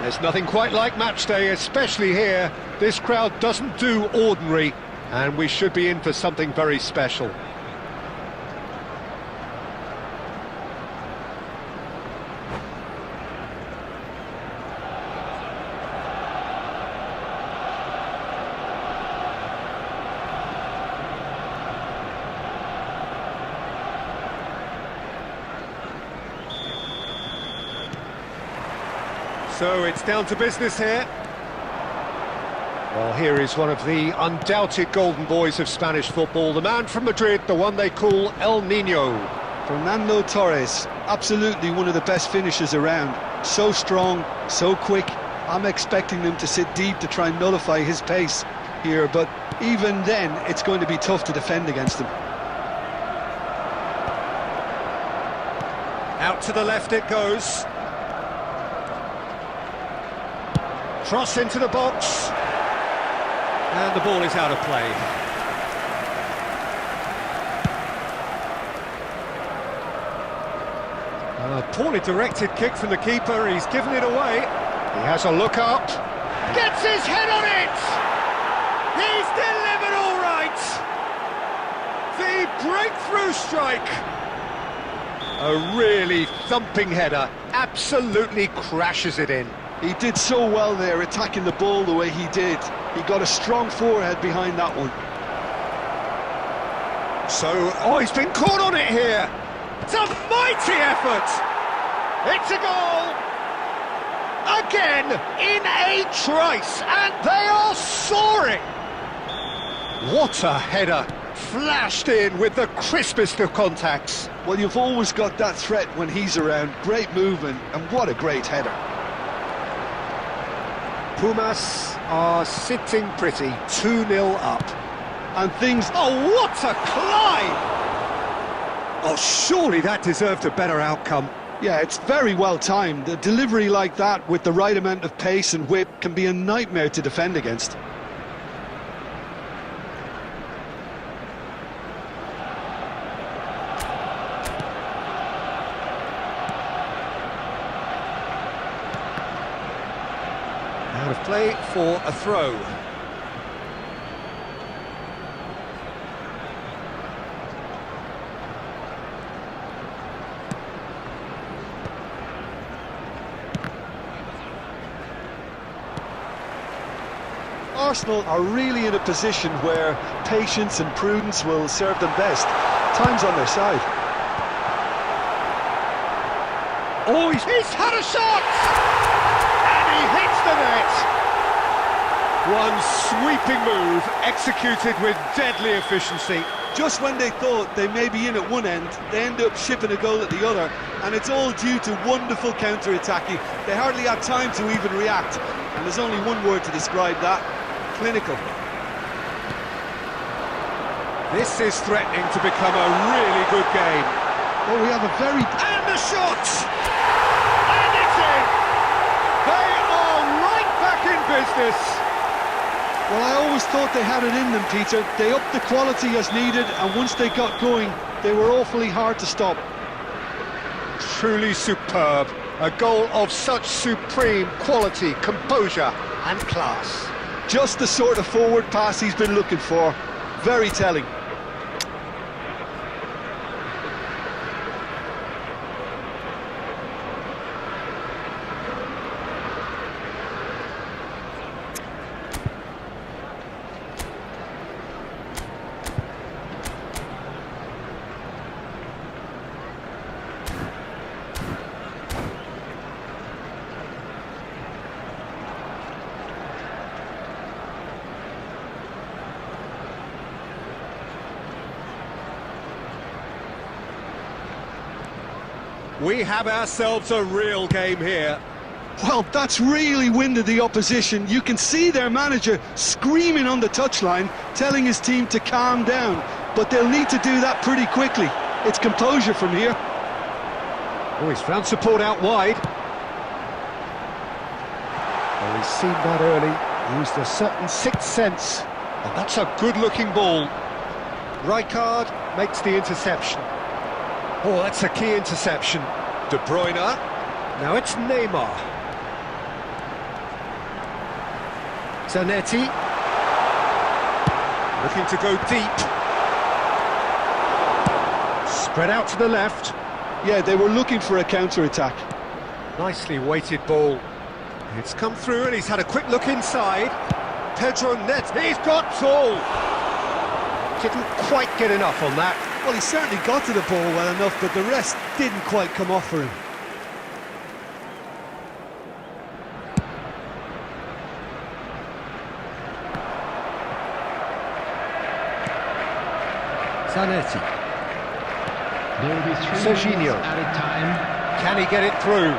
There's nothing quite like match day, especially here. This crowd doesn't do ordinary, and we should be in for something very special. So it's down to business here. Well, here is one of the undoubted golden boys of Spanish football, the man from Madrid, the one they call El Nino. Fernando Torres, absolutely one of the best finishers around. So strong, so quick. I'm expecting them to sit deep to try and nullify his pace here, but even then, it's going to be tough to defend against him. Out to the left it goes. Cross into the box. And the ball is out of play. A poorly directed kick from the keeper, he's given it away. He has a look up. Gets his head on it! He's delivered all right! The breakthrough strike! A really thumping header, absolutely crashes it in. He did so well there, attacking the ball the way he did. He got a strong forehead behind that one. So, he's been caught on it here. It's a mighty effort. It's a goal. Again, in a trice, and they are soaring. What a header. Flashed in with the crispest of contacts. Well, you've always got that threat when he's around. Great movement, and what a great header. Pumas are sitting pretty, 2-0 up. And things... Oh, what a climb! Oh, surely that deserved a better outcome. Yeah, it's very well timed. A delivery like that with the right amount of pace and whip can be a nightmare to defend against. Out of play for a throw. Arsenal are really in a position where patience and prudence will serve them best. Time's on their side. Oh, he's had a shot! And he hits the net! One sweeping move, executed with deadly efficiency. Just when they thought they may be in at one end, they end up shipping a goal at the other, and it's all due to wonderful counter-attacking. They hardly had time to even react, and there's only one word to describe that: clinical. This is threatening to become a really good game. Oh, we have a very... And the shot! And it's in! They are right back in business! Well, I always thought they had it in them, Peter. They upped the quality as needed, and once they got going, they were awfully hard to stop. Truly superb. A goal of such supreme quality, composure and class. Just the sort of forward pass he's been looking for. Very telling. We have ourselves a real game here. Well, that's really winded the opposition. You can see their manager screaming on the touchline, telling his team to calm down. But they'll need to do that pretty quickly. It's composure from here. Oh, he's found support out wide. Oh, he's seen that early. Used a certain sixth sense. And that's a good-looking ball. Rijkaard makes the interception. Oh, that's a key interception. De Bruyne. Now it's Neymar. Zanetti. Looking to go deep. Spread out to the left. Yeah, they were looking for a counter-attack. Nicely weighted ball. It's come through and he's had a quick look inside. Pedro Neto, he's got all. Didn't quite get enough on that. Well, he certainly got to the ball well enough, but the rest didn't quite come off for him. Zanetti. There will be 3 Serginho. minutes added time. Can he get it through?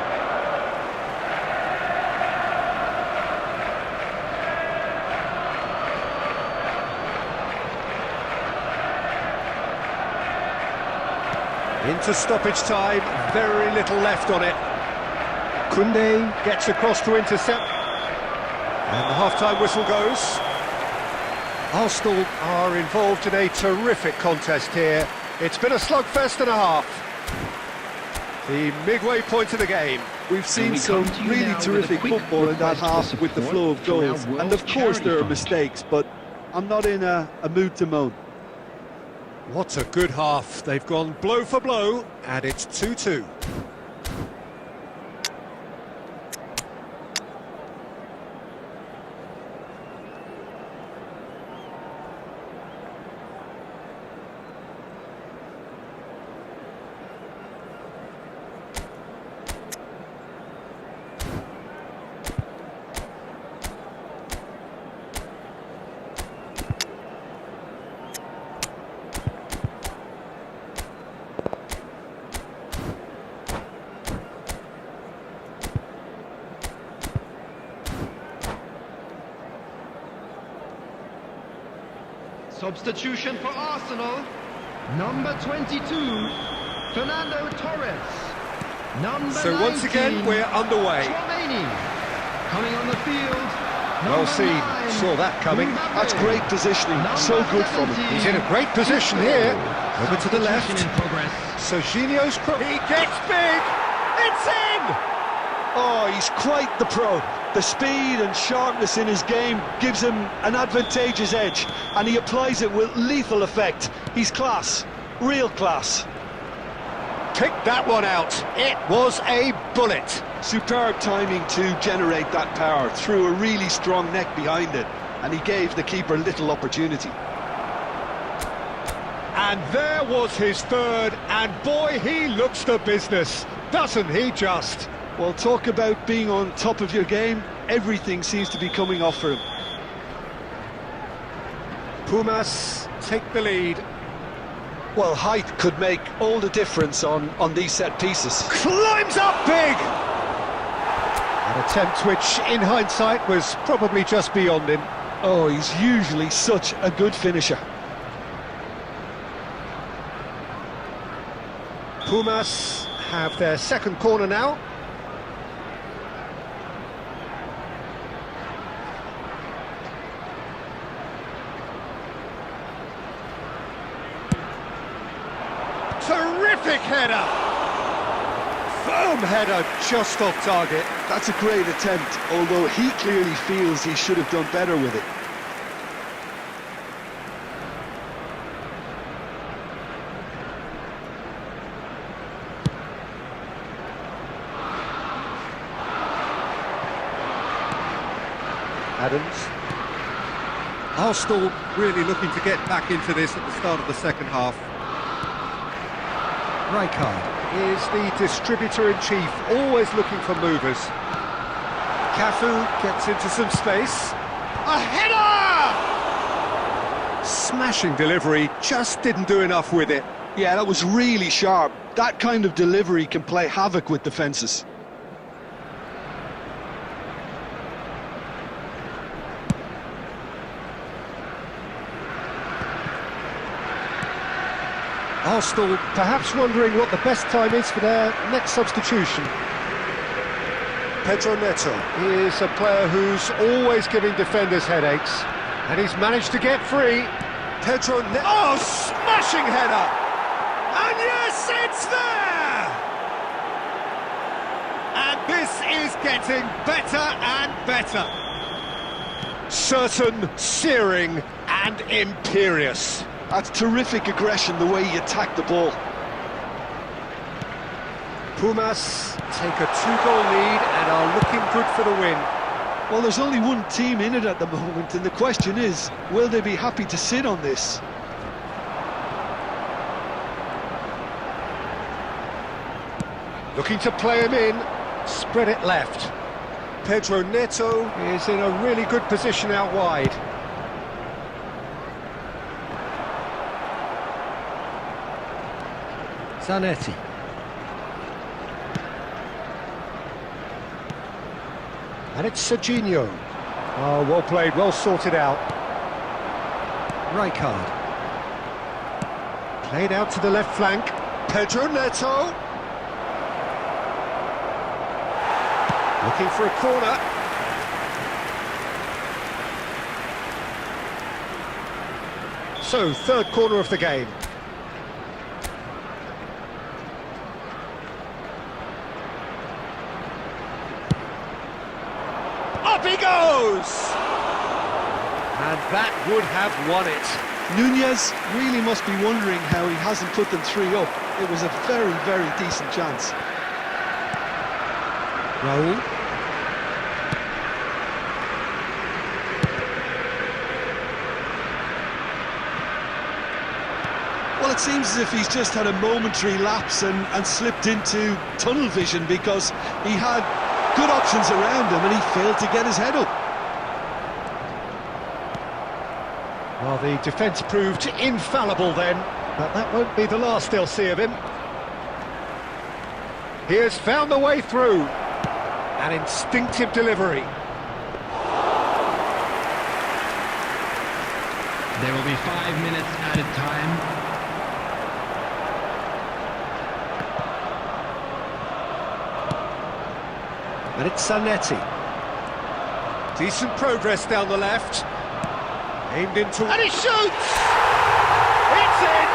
Into stoppage time, very little left on it. Koundé gets across to intercept. And the half-time whistle goes. Arsenal are involved in a terrific contest here. It's been a slugfest and a half. The midway point of the game. We've seen some really terrific football in that half with the flow of goals. And of course there are mistakes, but I'm not in a mood to moan. What a good half. They've gone blow for blow, and it's 2-2. Substitution for Arsenal. Number 22, Fernando Torres. Number So 19, once again, we're underway. Chouameni. Coming on the field. Well number seen, 9, saw that coming. Mbappe. That's great positioning, so good from him. He's in a great position here. Over to the left. Substitution in progress. Serginho's cross. He gets big. It's in. Oh, he's quite the pro. The speed and sharpness in his game gives him an advantageous edge, and he applies it with lethal effect. He's class, real class. Pick that one out. It was a bullet. Superb timing to generate that power, threw a really strong neck behind it, and he gave the keeper little opportunity. And there was his third, and boy, he looks the business, doesn't he just? Well, talk about being on top of your game. Everything seems to be coming off for him. Pumas take the lead. Well, height could make all the difference on these set pieces. Climbs up big! An attempt which, in hindsight, was probably just beyond him. Oh, he's usually such a good finisher. Pumas have their second corner now. Terrific header! Firm header, just off target. That's a great attempt, although he clearly feels he should have done better with it. Adams. Arsenal really looking to get back into this at the start of the second half. Rijkaard is the distributor-in-chief, always looking for movers. Cafu gets into some space. A header! Smashing delivery, just didn't do enough with it. Yeah, that was really sharp. That kind of delivery can play havoc with defences. Arsenal perhaps wondering what the best time is for their next substitution. Pedro Neto is a player who's always giving defenders headaches. And he's managed to get free. Oh, smashing header! And yes, it's there! And this is getting better and better. Certain, searing and imperious. That's terrific aggression, the way he attacked the ball. Pumas take a 2-goal lead and are looking good for the win. Well, there's only one team in it at the moment, and the question is, will they be happy to sit on this? Looking to play him in, spread it left. Pedro Neto is in a really good position out wide. Zanetti. And it's Serginho. Oh, well played, well sorted out. Rijkaard. Played out to the left flank. Pedro Neto. Looking for a corner. So, third corner of the game. Up he goes! And that would have won it. Nunez really must be wondering how he hasn't put them 3 up. It was a very, very decent chance. Raul. Well, it seems as if he's just had a momentary lapse and slipped into tunnel vision, because he had good options around him and he failed to get his head up. Well, the defence proved infallible then, but that won't be the last they'll see of him. He has found the way through. An instinctive delivery. There will be 5 minutes added time. And it's Zanetti. Decent progress down the left. Aimed into... And he shoots! It's in!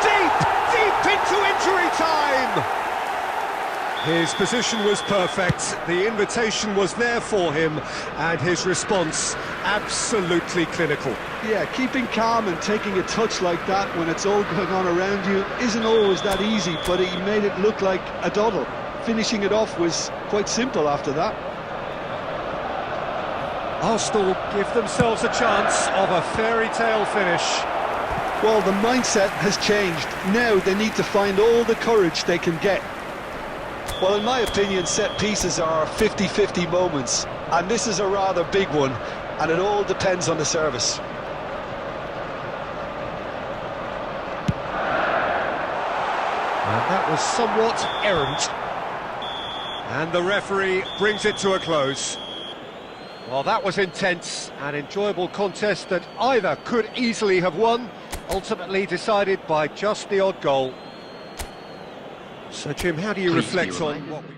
Deep into injury time! His position was perfect, the invitation was there for him, and his response absolutely clinical. Yeah, keeping calm and taking a touch like that when it's all going on around you isn't always that easy, but he made it look like a doddle. Finishing it off was quite simple after that. Arsenal give themselves a chance of a fairy tale finish. Well, the mindset has changed. Now they need to find all the courage they can get. Well, in my opinion, set pieces are 50-50 moments, and this is a rather big one, and it all depends on the service. And that was somewhat errant. And the referee brings it to a close. Well, that was intense, an enjoyable contest that either could easily have won, ultimately decided by just the odd goal. So, Jim, how do you reflect on what we...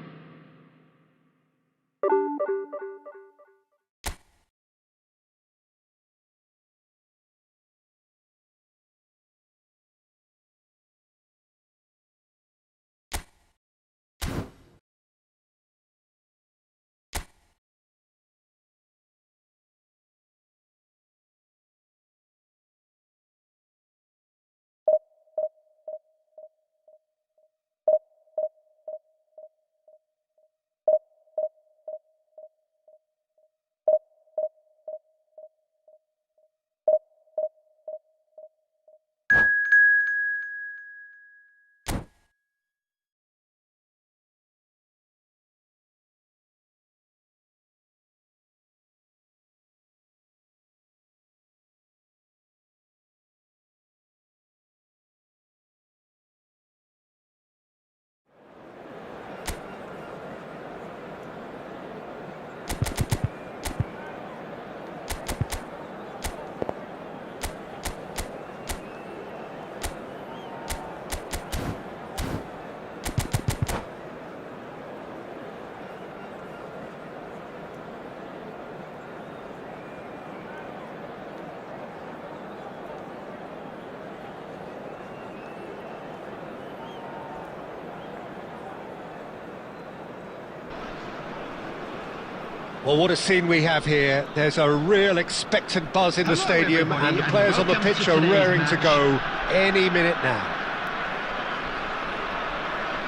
Well, what a scene we have here. There's a real expectant buzz in the Hello, stadium, everybody, and the and players on the welcome pitch to are today's raring to match. go any minute now.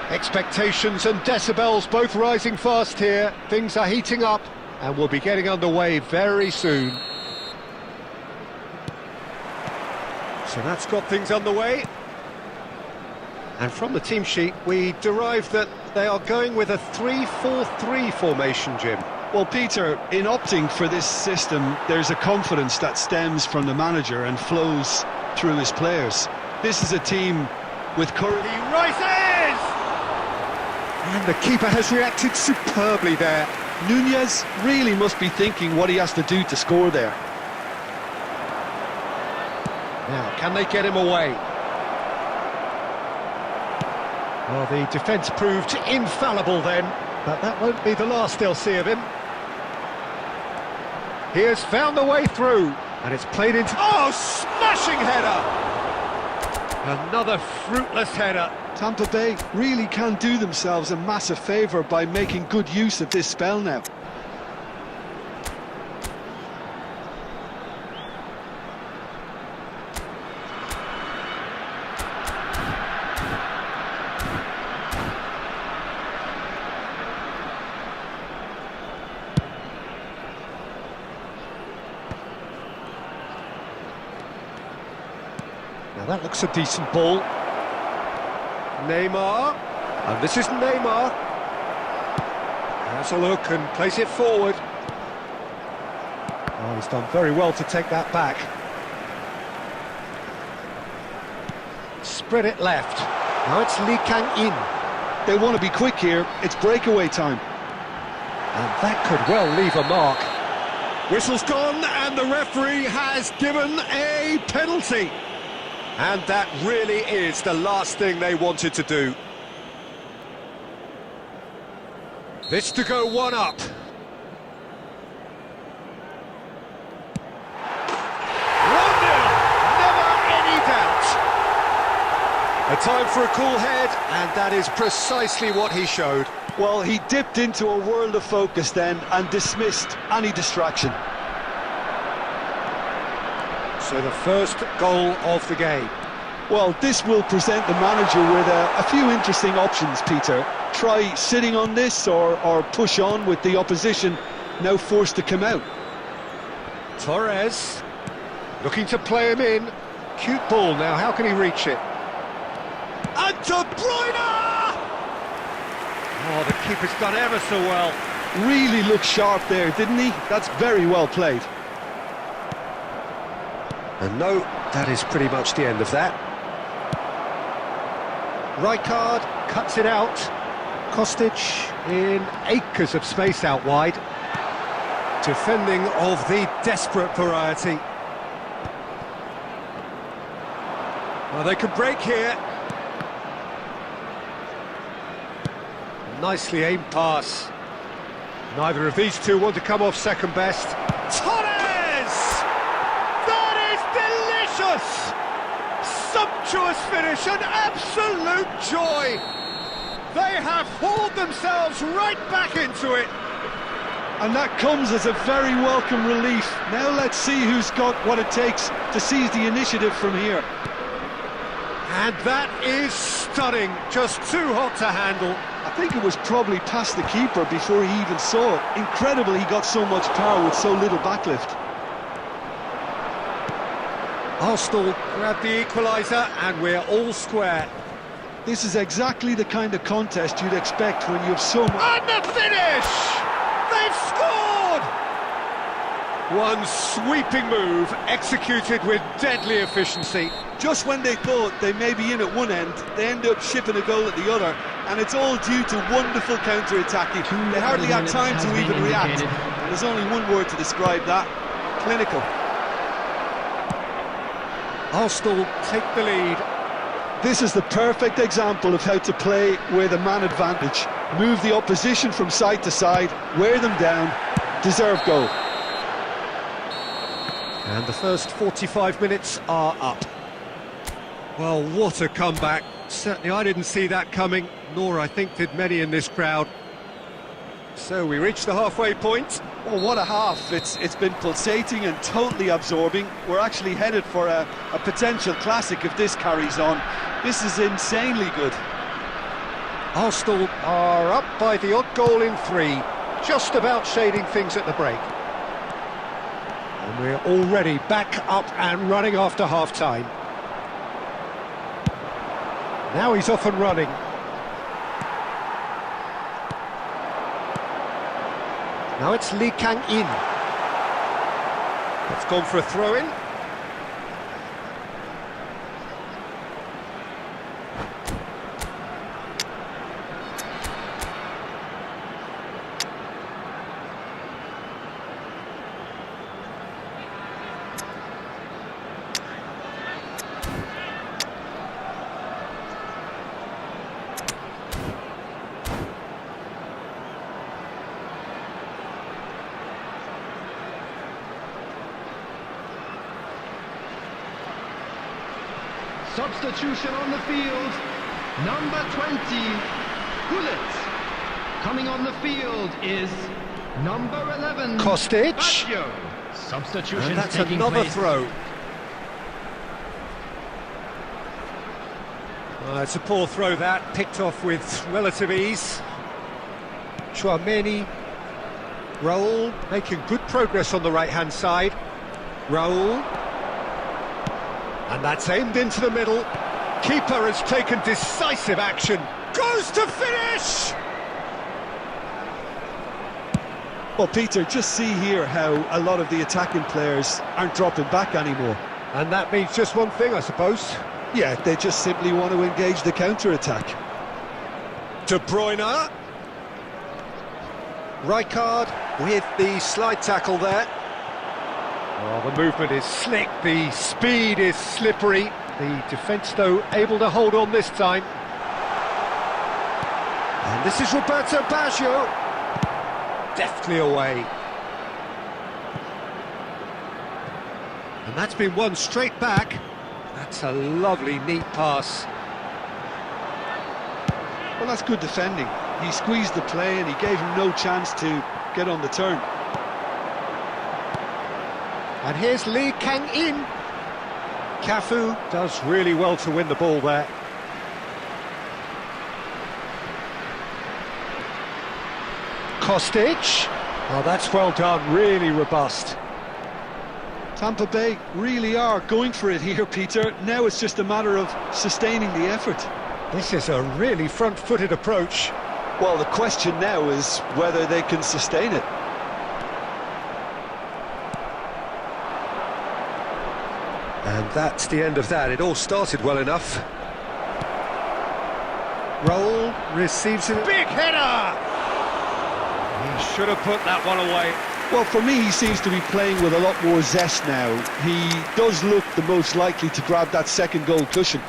Expectations and decibels both rising fast here. Things are heating up, and we'll be getting underway very soon. So that's got things underway. And from the team sheet, we derive that they are going with a 3-4-3 formation, Jim. Well, Peter, in opting for this system, there's a confidence that stems from the manager and flows through his players. This is a team with courage. He rises! And the keeper has reacted superbly there. Nunez really must be thinking what he has to do to score there. Now, can they get him away? Well, the defence proved infallible then, but that won't be the last they'll see of him. He has found the way through, and it's played into... Oh, smashing header! Another fruitless header. Tampa Bay really can do themselves a massive favour by making good use of this spell now. Now that looks a decent ball. Neymar, and this is Neymar. Has a look and plays it forward. Oh, he's done very well to take that back. Spread it left. Now it's Lee Kang-in. They want to be quick here, it's breakaway time. And that could well leave a mark. Whistle's gone, and the referee has given a penalty. And that really is the last thing they wanted to do. This to go one up. Never any doubt. A time for a cool head, and that is precisely what he showed. Well, he dipped into a world of focus then and dismissed any distraction. So the first goal of the game. Well, this will present the manager with a few interesting options, Peter. Try sitting on this or push on with the opposition now forced to come out. Torres looking to play him in. Cute ball now, how can he reach it? And De Bruyne! Oh, the keeper's done ever so well. Really looked sharp there, didn't he? That's very well played. And no, that is pretty much the end of that. Rijkaard cuts it out. Kostic in acres of space out wide. Defending of the desperate variety. Well, they could break here. Nicely aimed pass. Neither of these two want to come off second best. Torres! That is delicious! Sumptuous finish, an absolute joy! They have hauled themselves right back into it. And that comes as a very welcome relief. Now let's see who's got what it takes to seize the initiative from here. And that is stunning, just too hot to handle. I think it was probably past the keeper before he even saw it. Incredible he got so much power with so little backlift. Arsenal grab the equaliser and we're all square. This is exactly the kind of contest you'd expect when you have so much... And the finish! They've scored! One sweeping move executed with deadly efficiency. Just when they thought they may be in at one end, they end up shipping a goal at the other, and it's all due to wonderful counter-attacking. They hardly had time to even react, and there's only one word to describe that: clinical. Arsenal take the lead. This is the perfect example of how to play with a man advantage. Move the opposition from side to side, wear them down, deserve goal. And the first 45 minutes are up. Well, what a comeback. Certainly I didn't see that coming, nor I think did many in this crowd. So we reach the halfway point. Oh, what a half. It's been pulsating and totally absorbing. We're actually headed for a potential classic if this carries on. This is insanely good. Arsenal are up by the odd goal in 3, just about shading things at the break. And we're already back up and running after half-time. Now he's off and running. Now it's Lee Kang-in. It's gone for a throw-in. Substitution on the field, number 20, Gullit. Coming on the field is number 11, Kostic. Baggio. Substitution And that's taking another place. throw. It's a poor throw that, picked off with relative ease. Chouameni. Raul making good progress on the right-hand side. Raul. And that's aimed into the middle. Keeper has taken decisive action. Goes to finish! Well, Peter, just see here how a lot of the attacking players aren't dropping back anymore. And that means just one thing, I suppose. Yeah, they just simply want to engage the counter-attack. De Bruyne. Rijkaard with the slide tackle there. Oh, the movement is slick, the speed is slippery. The defence, though, able to hold on this time. And this is Roberto Baggio. Deftly away. And that's been won straight back. That's a lovely, neat pass. Well, that's good defending. He squeezed the play and he gave him no chance to get on the turn. And here's Lee Kang-in. Cafu does really well to win the ball there. Kostic. Oh, that's well done, really robust. Tampa Bay really are going for it here, Peter. Now it's just a matter of sustaining the effort. This is a really front-footed approach. Well, the question now is whether they can sustain it. And that's the end of that. It all started well enough. Raul receives a big header! He should have put that one away. Well, for me, he seems to be playing with a lot more zest now. He does look the most likely to grab that second goal cushion.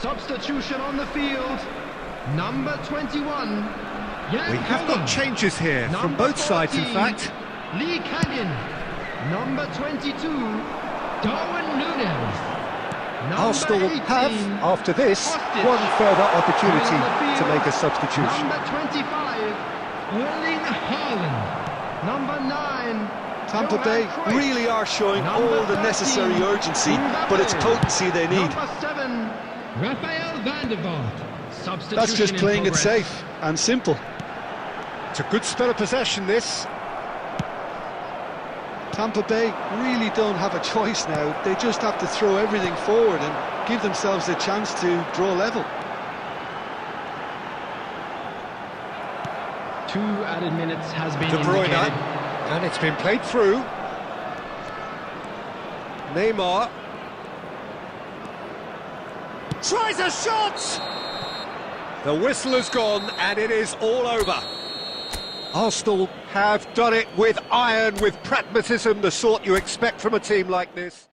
Substitution on the field, Number 21. We have got changes here from both sides, in fact. Lee Canyon. Number 22. Darwin Núñez. Number Arsenal 18, have, after this, Hostage. one further opportunity Playing on the to field, make a substitution. Number 25. Erling Haaland. Number 9. Tampa Johan Bay Cruyff. really are showing Number all the necessary 13, urgency, Mbappe. but it's potency they need. Number 7. Raphael van der Vaart. Substitution That's just in playing it progress. safe and simple. It's a good spell of possession, this. Tampa Bay really don't have a choice now. They just have to throw everything forward and give themselves a chance to draw level. 2 added minutes has been De Bruyne, indicated. and it's been played through. Neymar. Tries a shot! The whistle has gone, and it is all over. Arsenal have done it with iron, with pragmatism, the sort you expect from a team like this.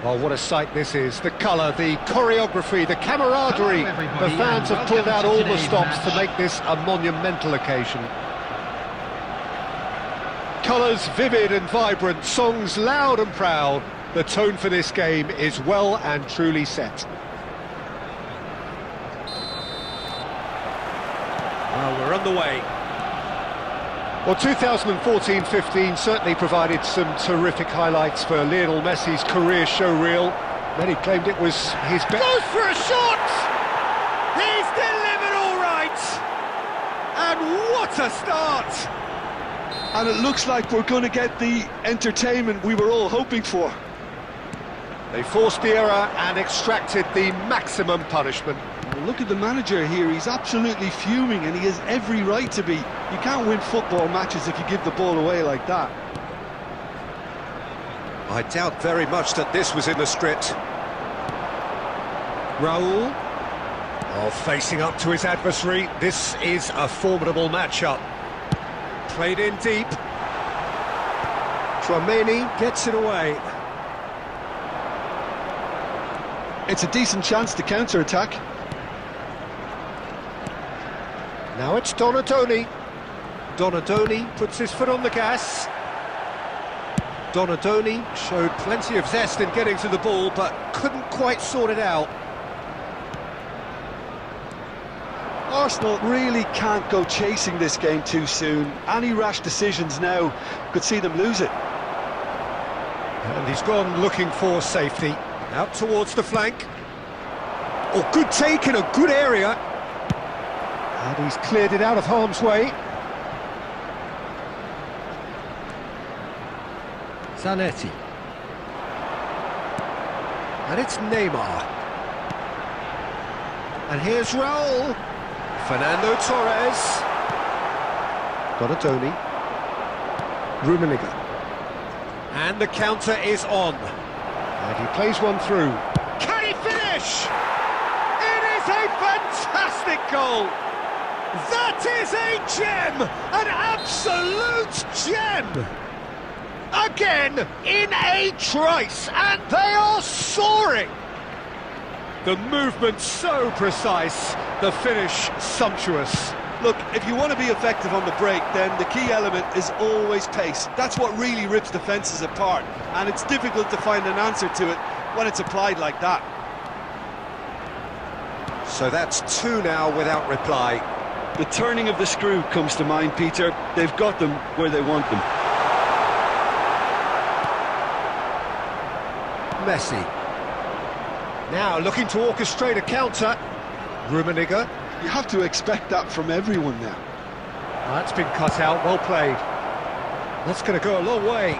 Oh, what a sight this is. The colour, the choreography, the camaraderie. Hello, everybody, The fans and have pulled out welcome to all the today's stops to match. make this a monumental occasion. Colours vivid and vibrant, songs loud and proud. The tone for this game is well and truly set. Well, we're underway. Well, 2014-15 certainly provided some terrific highlights for Lionel Messi's career showreel. Many claimed it was his best. Goes for a shot! He's delivered all right! And what a start! And it looks like we're going to get the entertainment we were all hoping for. They forced the error and extracted the maximum punishment. Look at the manager here, he's absolutely fuming and he has every right to be. You can't win football matches if you give the ball away like that. I doubt very much that this was in the script. Raul. Oh, facing up to his adversary. This is a formidable matchup. Played in deep. Tchouaméni gets it away. It's a decent chance to counter-attack. Now it's Donadoni. Donadoni puts his foot on the gas. Donadoni showed plenty of zest in getting to the ball, but couldn't quite sort it out. Arsenal really can't go chasing this game too soon. Any rash decisions now could see them lose it. And he's gone looking for safety. Out towards the flank. Oh, good take in a good area. And he's cleared it out of harm's way. Zanetti. And it's Neymar. And here's Raul. Fernando Torres. Donadoni. Rummenigge. And the counter is on. And he plays one through. Can he finish? It is a fantastic goal! That is a gem! An absolute gem! Again, in a trice, and they are soaring! The movement so precise, the finish sumptuous. Look, if you want to be effective on the break, then the key element is always pace. That's what really rips defences apart, and it's difficult to find an answer to it when it's applied like that. So that's two now without reply. The turning of the screw comes to mind, Peter. They've got them where they want them. Messi. Now looking to orchestrate a counter. Rummenigge. You have to expect that from everyone now. That's been cut out, well played. That's going to go a long way.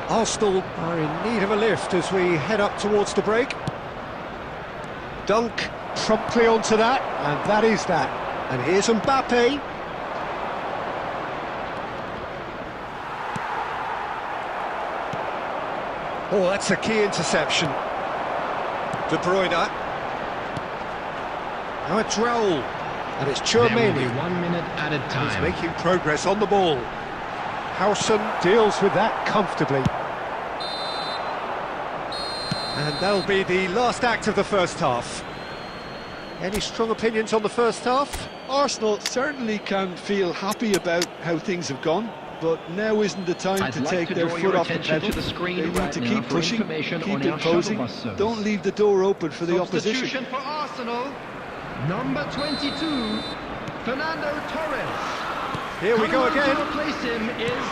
Arsenal are in need of a lift as we head up towards the break. Dunk promptly onto that, and that is that. And here's Mbappe. Oh, that's a key interception. De Bruyne. Now it's Raul. And it's There will be Tchouaméni. 1 minute added He's time. making progress on the ball. Howson deals with that comfortably. And that'll be the last act of the first half. Any strong opinions on the first half? Arsenal certainly can feel happy about how things have gone, but now isn't the time I'd to like take to their draw foot your off the attention pedal. to the screen They need right to now keep for pushing, information keep on our imposing. shuttle bus service. Don't leave the door open for the opposition. Substitution for Arsenal, number 22, Fernando Torres. Here we go Coming on again. to replace him is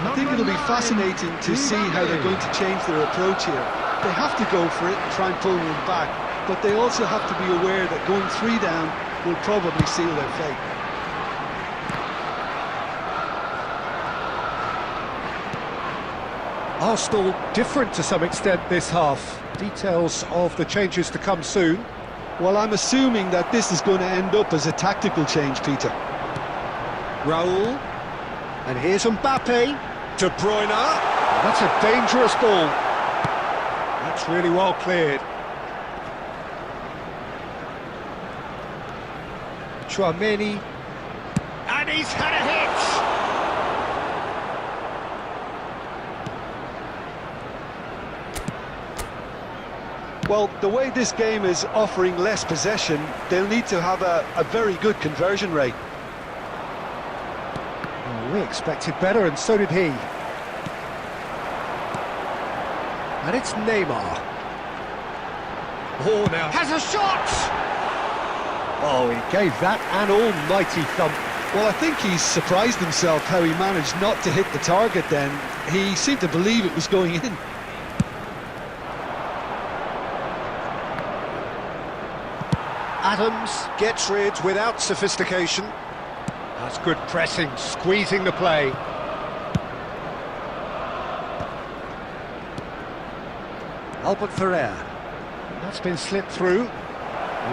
I think it'll be fascinating to see how they're going to change their approach here. They have to go for it and try and pull one back, but they also have to be aware that going 3 down will probably seal their fate. Arsenal different to some extent this half. Details of the changes to come soon. Well, I'm assuming that this is going to end up as a tactical change, Peter. Raul. And here's Mbappe. De Bruyne. That's a dangerous ball. That's really well cleared. Tchouaméni. And he's had a hit! Well, the way this game is offering less possession, they'll need to have a very good conversion rate. Well, we expected better, and so did he. And it's Neymar. Oh, now has a shot! Oh, he gave that an almighty thump. Well, I think he's surprised himself how he managed not to hit the target then. He seemed to believe it was going in. Adams gets rid without sophistication. That's good pressing, squeezing the play. Albert Ferrer. That's been slipped through.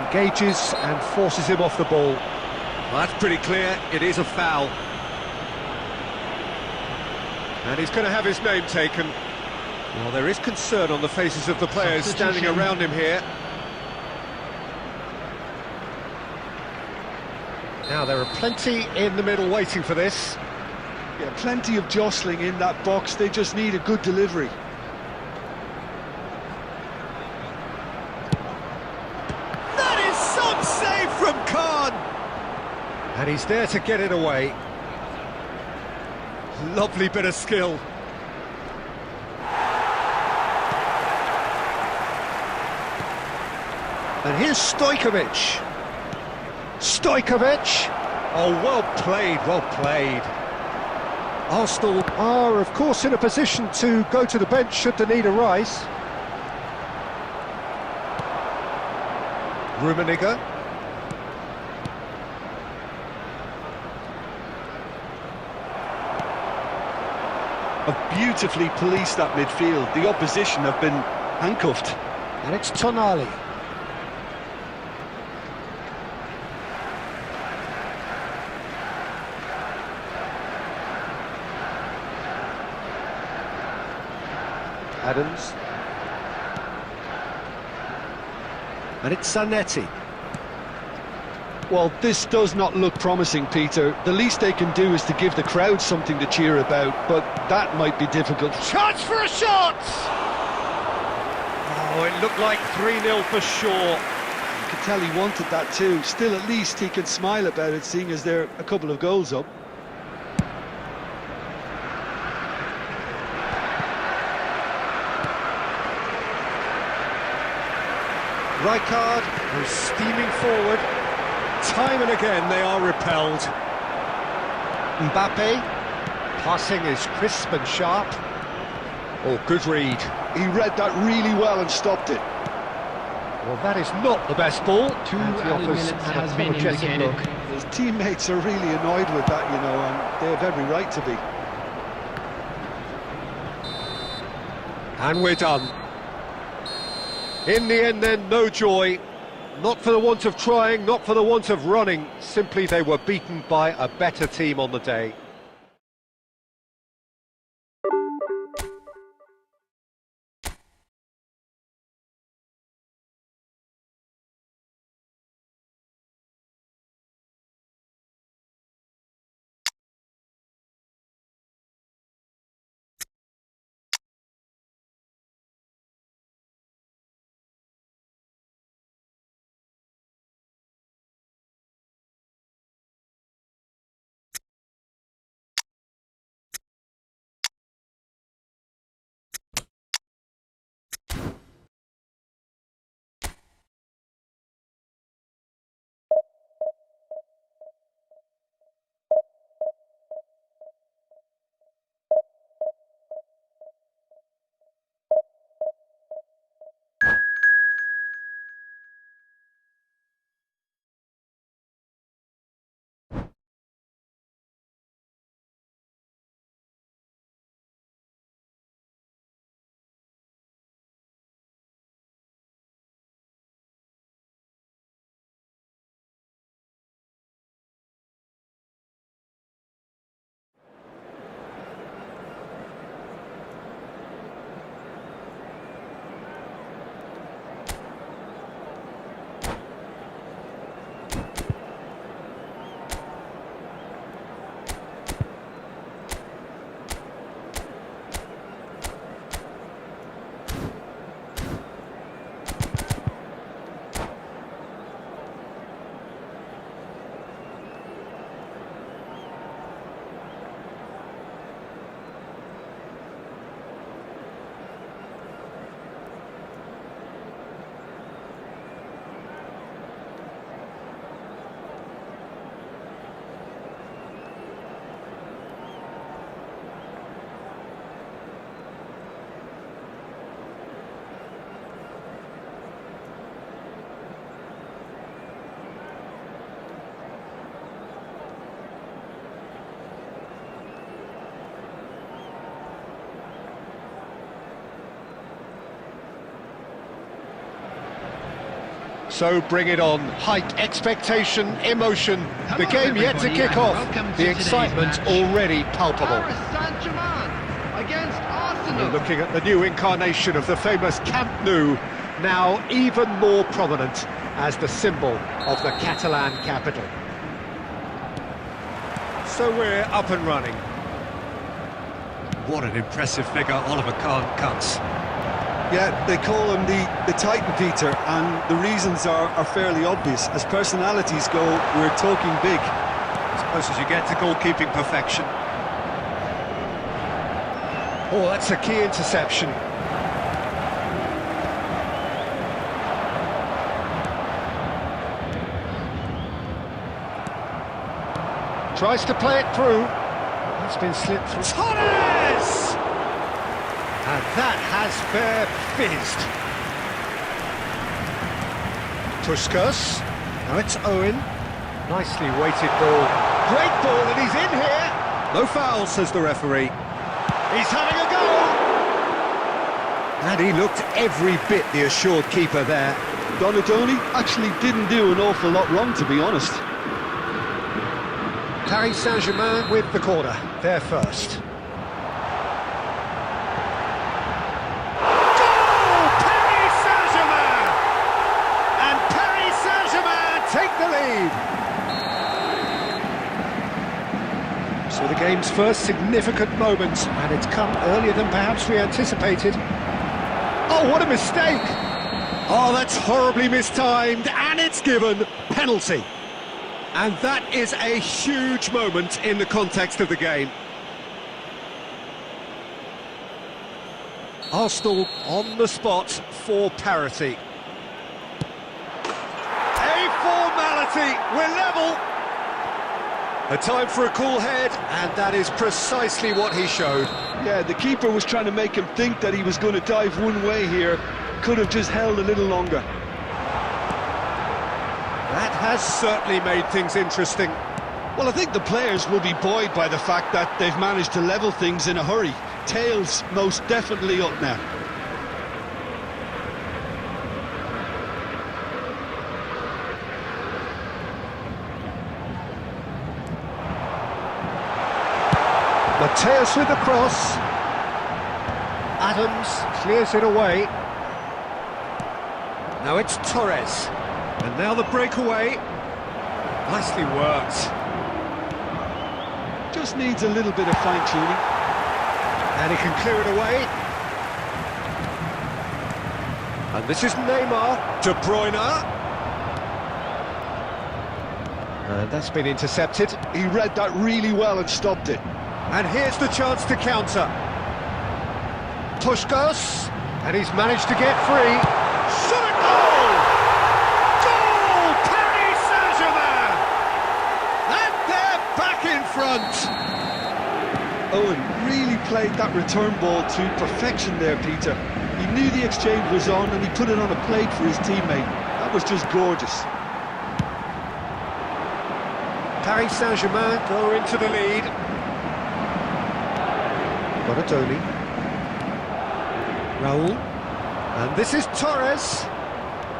Engages and forces him off the ball. Well, that's pretty clear. It is a foul. And he's going to have his name taken. Well, there is concern on the faces of the players standing Substitution. around him here. Now, there are plenty in the middle waiting for this. Yeah, plenty of jostling in that box. They just need a good delivery. That is some save from Khan! And he's there to get it away. Lovely bit of skill. And here's Stojkovic. Stojkovic! Oh, well played, well played. Arsenal are, of course, in a position to go to the bench should the need arise. Rummenigge. Have beautifully policed that midfield. The opposition have been handcuffed. And it's Tonali. Adams. And it's Zanetti. Well, this does not look promising, Peter. The least they can do is to give the crowd something to cheer about, but that might be difficult. Chance for a shot! Oh, it looked like 3-0 for sure. You could tell he wanted that too. Still, at least he can smile about it, seeing as they're a couple of goals up. Rijkaard, who's steaming forward. Time and again they are repelled. Mbappe, passing is crisp and sharp. Oh, good read. He read that really well and stopped it. Well, that is not the best ball. Two And he added offers minutes an has been apologetic indicated. look. His teammates are really annoyed with that, you know, and they have every right to be. And we're done. In the end then, no joy. Not for the want of trying, not for the want of running. Simply they were beaten by a better team on the day. So bring it on. Height, expectation, emotion. The Hello, game yet to everybody, kick and off. welcome to The today's excitement match. already palpable. Paris Saint-Germain against Arsenal. We're looking at the new incarnation of the famous Camp Nou, now even more prominent as the symbol of the Catalan capital. So we're up and running. What an impressive figure Oliver Kahn cuts. Yeah, they call him the Titan, Peter, and the reasons are fairly obvious. As personalities go, we're talking big. As close as you get to goalkeeping perfection. Oh, that's a key interception. Tries to play it through. It's been slipped through. Torres! And that has fair fizzed. Puskas. Now it's Owen. Nicely weighted ball. Great ball, and he's in here. No foul, says the referee. He's having a go. And he looked every bit the assured keeper there. Donadoni actually didn't do an awful lot wrong, to be honest. Paris Saint-Germain with the corner, they're first. Goal! Paris Saint-Germain! And Paris Saint-Germain take the lead. So the game's first significant moment, and it's come earlier than perhaps we anticipated. Oh, what a mistake! Oh, that's horribly mistimed, and it's given penalty. And that is a huge moment in the context of the game. Arsenal on the spot for parity. A formality, we're level. A time for a cool head, and that is precisely what he showed. Yeah, the keeper was trying to make him think that he was going to dive one way here. Could have just held a little longer. That has certainly made things interesting. Well, I think the players will be buoyed by the fact that they've managed to level things in a hurry. Tails most definitely up now. Mateus with the cross. Adams clears it away. Now it's Torres. And now the breakaway. Nicely worked. Just needs a little bit of fine-tuning. And he can clear it away. And this is Neymar. De Bruyne. And that's been intercepted. He read that really well and stopped it. And here's the chance to counter. Puskos. And he's managed to get free. Shot at goal! Goal! Paris Saint-Germain! And they're back in front. Owen really played that return ball to perfection there, Peter. He knew the exchange was on and he put it on a plate for his teammate. That was just gorgeous. Paris Saint-Germain go into the lead. Donadoni. Raul. And this is Torres.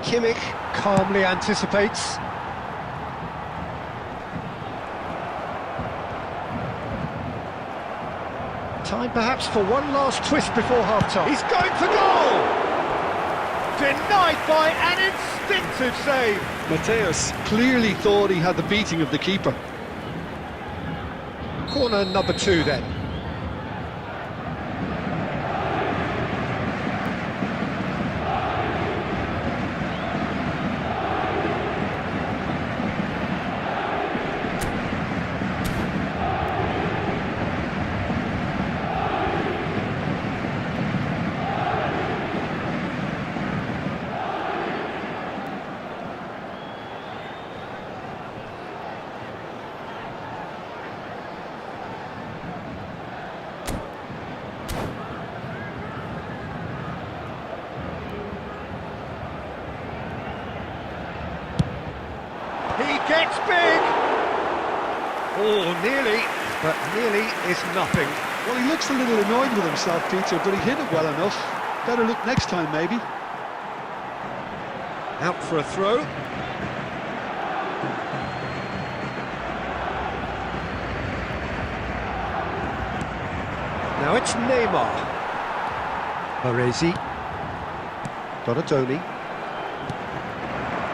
Kimmich calmly anticipates. Time perhaps for one last twist before half-time. He's going for goal! Denied by an instinctive save. Mateus clearly thought he had the beating of the keeper. Corner number 2 then. He gets big! Oh, nearly, but nearly is nothing. Well, he looks a little annoyed with himself, Peter, but he hit it well enough. Better look next time, maybe. Out for a throw. Now it's Neymar. Baresi. Donadoni.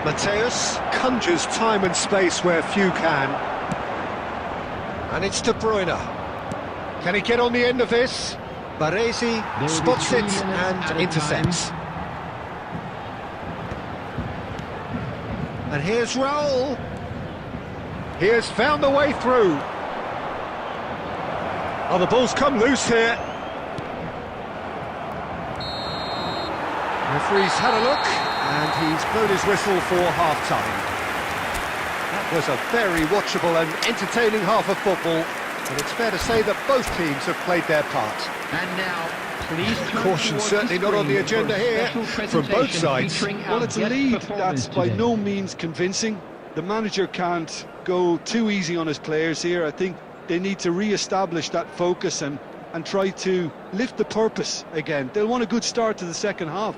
Mateus conjures time and space where few can. And it's De Bruyne. Can he get on the end of this? Baresi spots it and intercepts. And here's Raul. He has found the way through. Oh, the ball's come loose here. Referee's had a look, and he's blown his whistle for half-time. That was a very watchable and entertaining half of football, and it's fair to say that both teams have played their part. And now, please Caution certainly not on the agenda here from both sides. Well, it's a lead that's by no means convincing. The manager can't go too easy on his players here. I think they need to re-establish that focus and and try to lift the purpose again. They'll want a good start to the second half.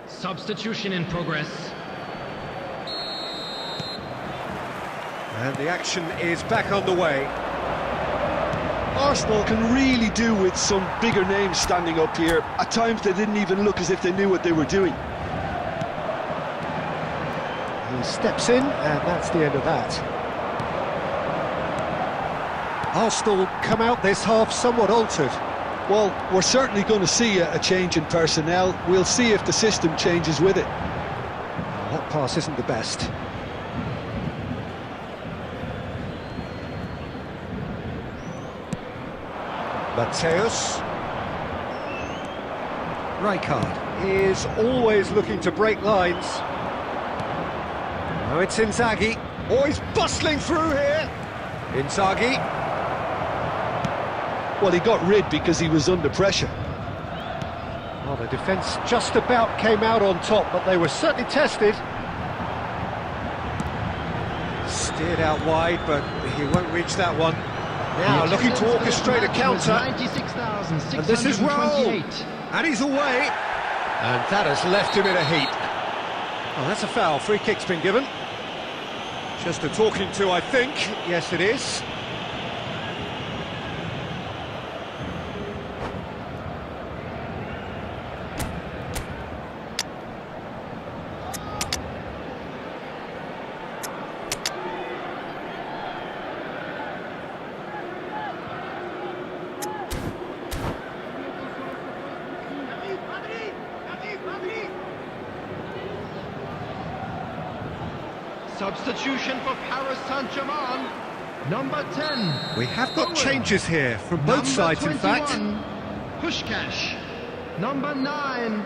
Substitution in progress. And the action is back underway. Arsenal can really do with some bigger names standing up here. At times they didn't even look as if they knew what they were doing. He steps in, and that's the end of that. Arsenal come out this half somewhat altered. Well, we're certainly going to see a change in personnel. We'll see if the system changes with it. That pass isn't the best. Mateus. Rijkaard is always looking to break lines. Now it's Inzaghi. Oh, he's bustling through here. Inzaghi. Well, he got rid because he was under pressure. Well, the defence just about came out on top, but they were certainly tested. Steered out wide, but he won't reach that one. Now looking to orchestrate a counter. And this is Raul. And he's away. And that has left him in a heap. Oh, that's a foul. Free kick's been given. Just a talking to, I think. Yes, it is. Substitution for Paris Saint-Germain. Number 10. We have got Owen. changes here from both Number sides, 21, in fact. Pushkash. Number 9.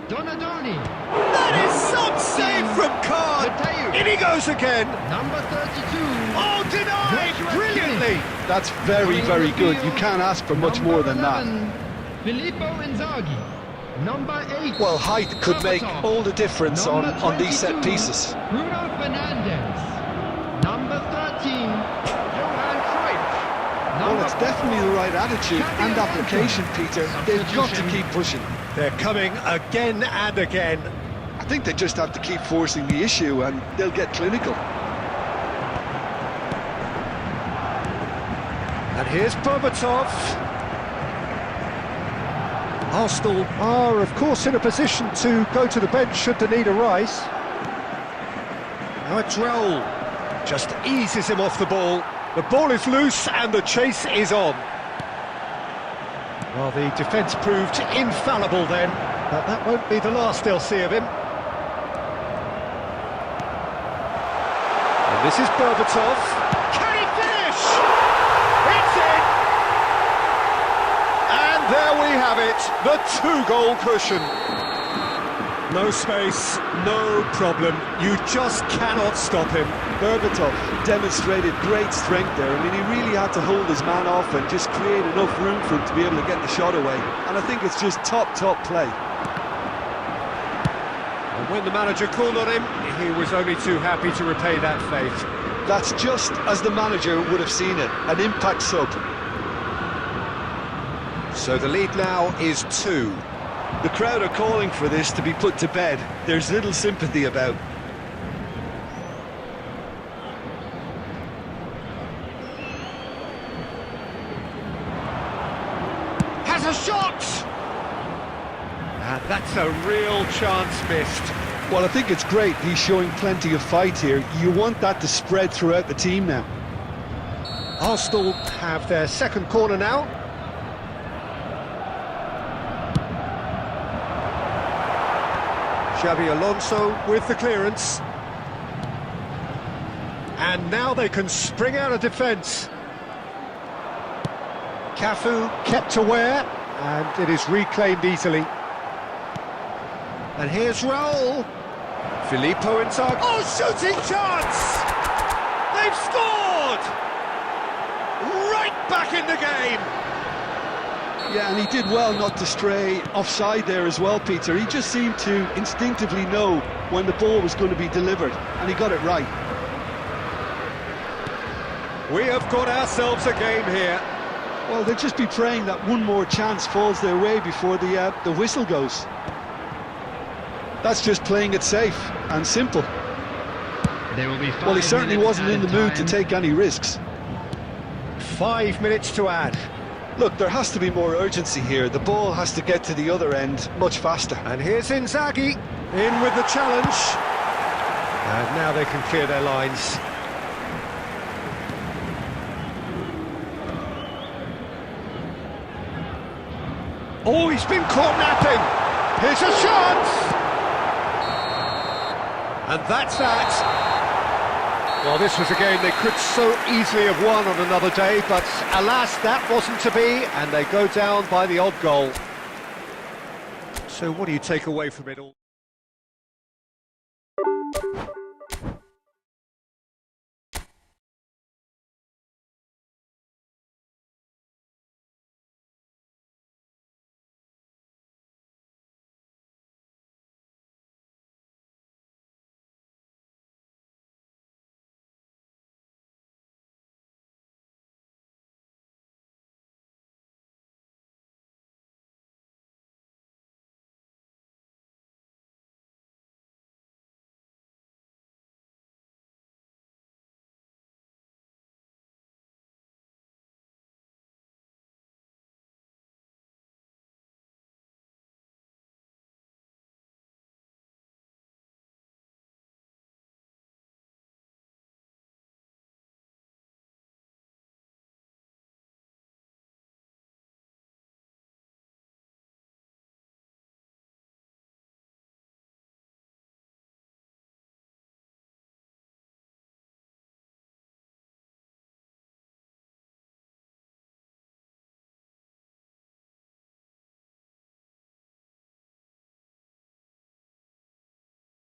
Donadoni. That is some save from Card. Mateu. In he goes again. Number 32. Oh, denied Joshua brilliantly. That's very, very good. You can't ask for much more than that. Filippo Inzaghi. Number 8. Well, height could make Berbatov. all the difference on these set 22, pieces. Bruno Fernandes. Number 13. Johan Cruyff. Well, it's definitely the right attitude and application, Peter. They've got to keep pushing. They're coming again and again. I think they just have to keep forcing the issue and they'll get clinical. And here's Berbatov. Arsenal are, of course, in a position to go to the bench should the need arise. Now it's Raul. Just eases him off the ball. The ball is loose and the chase is on. Well, the defence proved infallible then, but that won't be the last they'll see of him. And this is Berbatov. Can he finish? It's in! And there we have it, the two-goal cushion. No space, no problem. You just cannot stop him. Berbatov demonstrated great strength there. I mean, he really had to hold his man off and just create enough room for him to be able to get the shot away. And I think it's just top play. And when the manager called on him, he was only too happy to repay that faith. That's just as the manager would have seen it, an impact sub. So the lead now is 2. The crowd are calling for this to be put to bed. There's little sympathy about. Has a shot! And that's a real chance missed. Well, I think it's great. He's showing plenty of fight here. You want that to spread throughout the team now. Arsenal have their second corner now. Xabi Alonso with the clearance. And now they can spring out of defence. Cafu kept aware, and it is reclaimed easily. And here's Raul. Filippo Inzaghi. Oh, shooting chance! They've scored! Right back in the game! Yeah, and he did well not to stray offside there as well, Peter. He just seemed to instinctively know when the ball was going to be delivered, and he got it right. We have got ourselves a game here. Well, they'll just be praying that one more chance falls their way before the whistle goes. That's just playing it safe and simple. There will be 5 Well, he certainly minutes wasn't in the added mood to time. take any risks. 5 minutes to add. Look, there has to be more urgency here. The ball has to get to the other end much faster. And here's Inzaghi, in with the challenge. And now they can clear their lines. Oh, he's been caught napping. Here's a chance. And that's that. Well, this was a game they could so easily have won on another day, but alas, that wasn't to be, and they go down by the odd goal. So what do you take away from it all?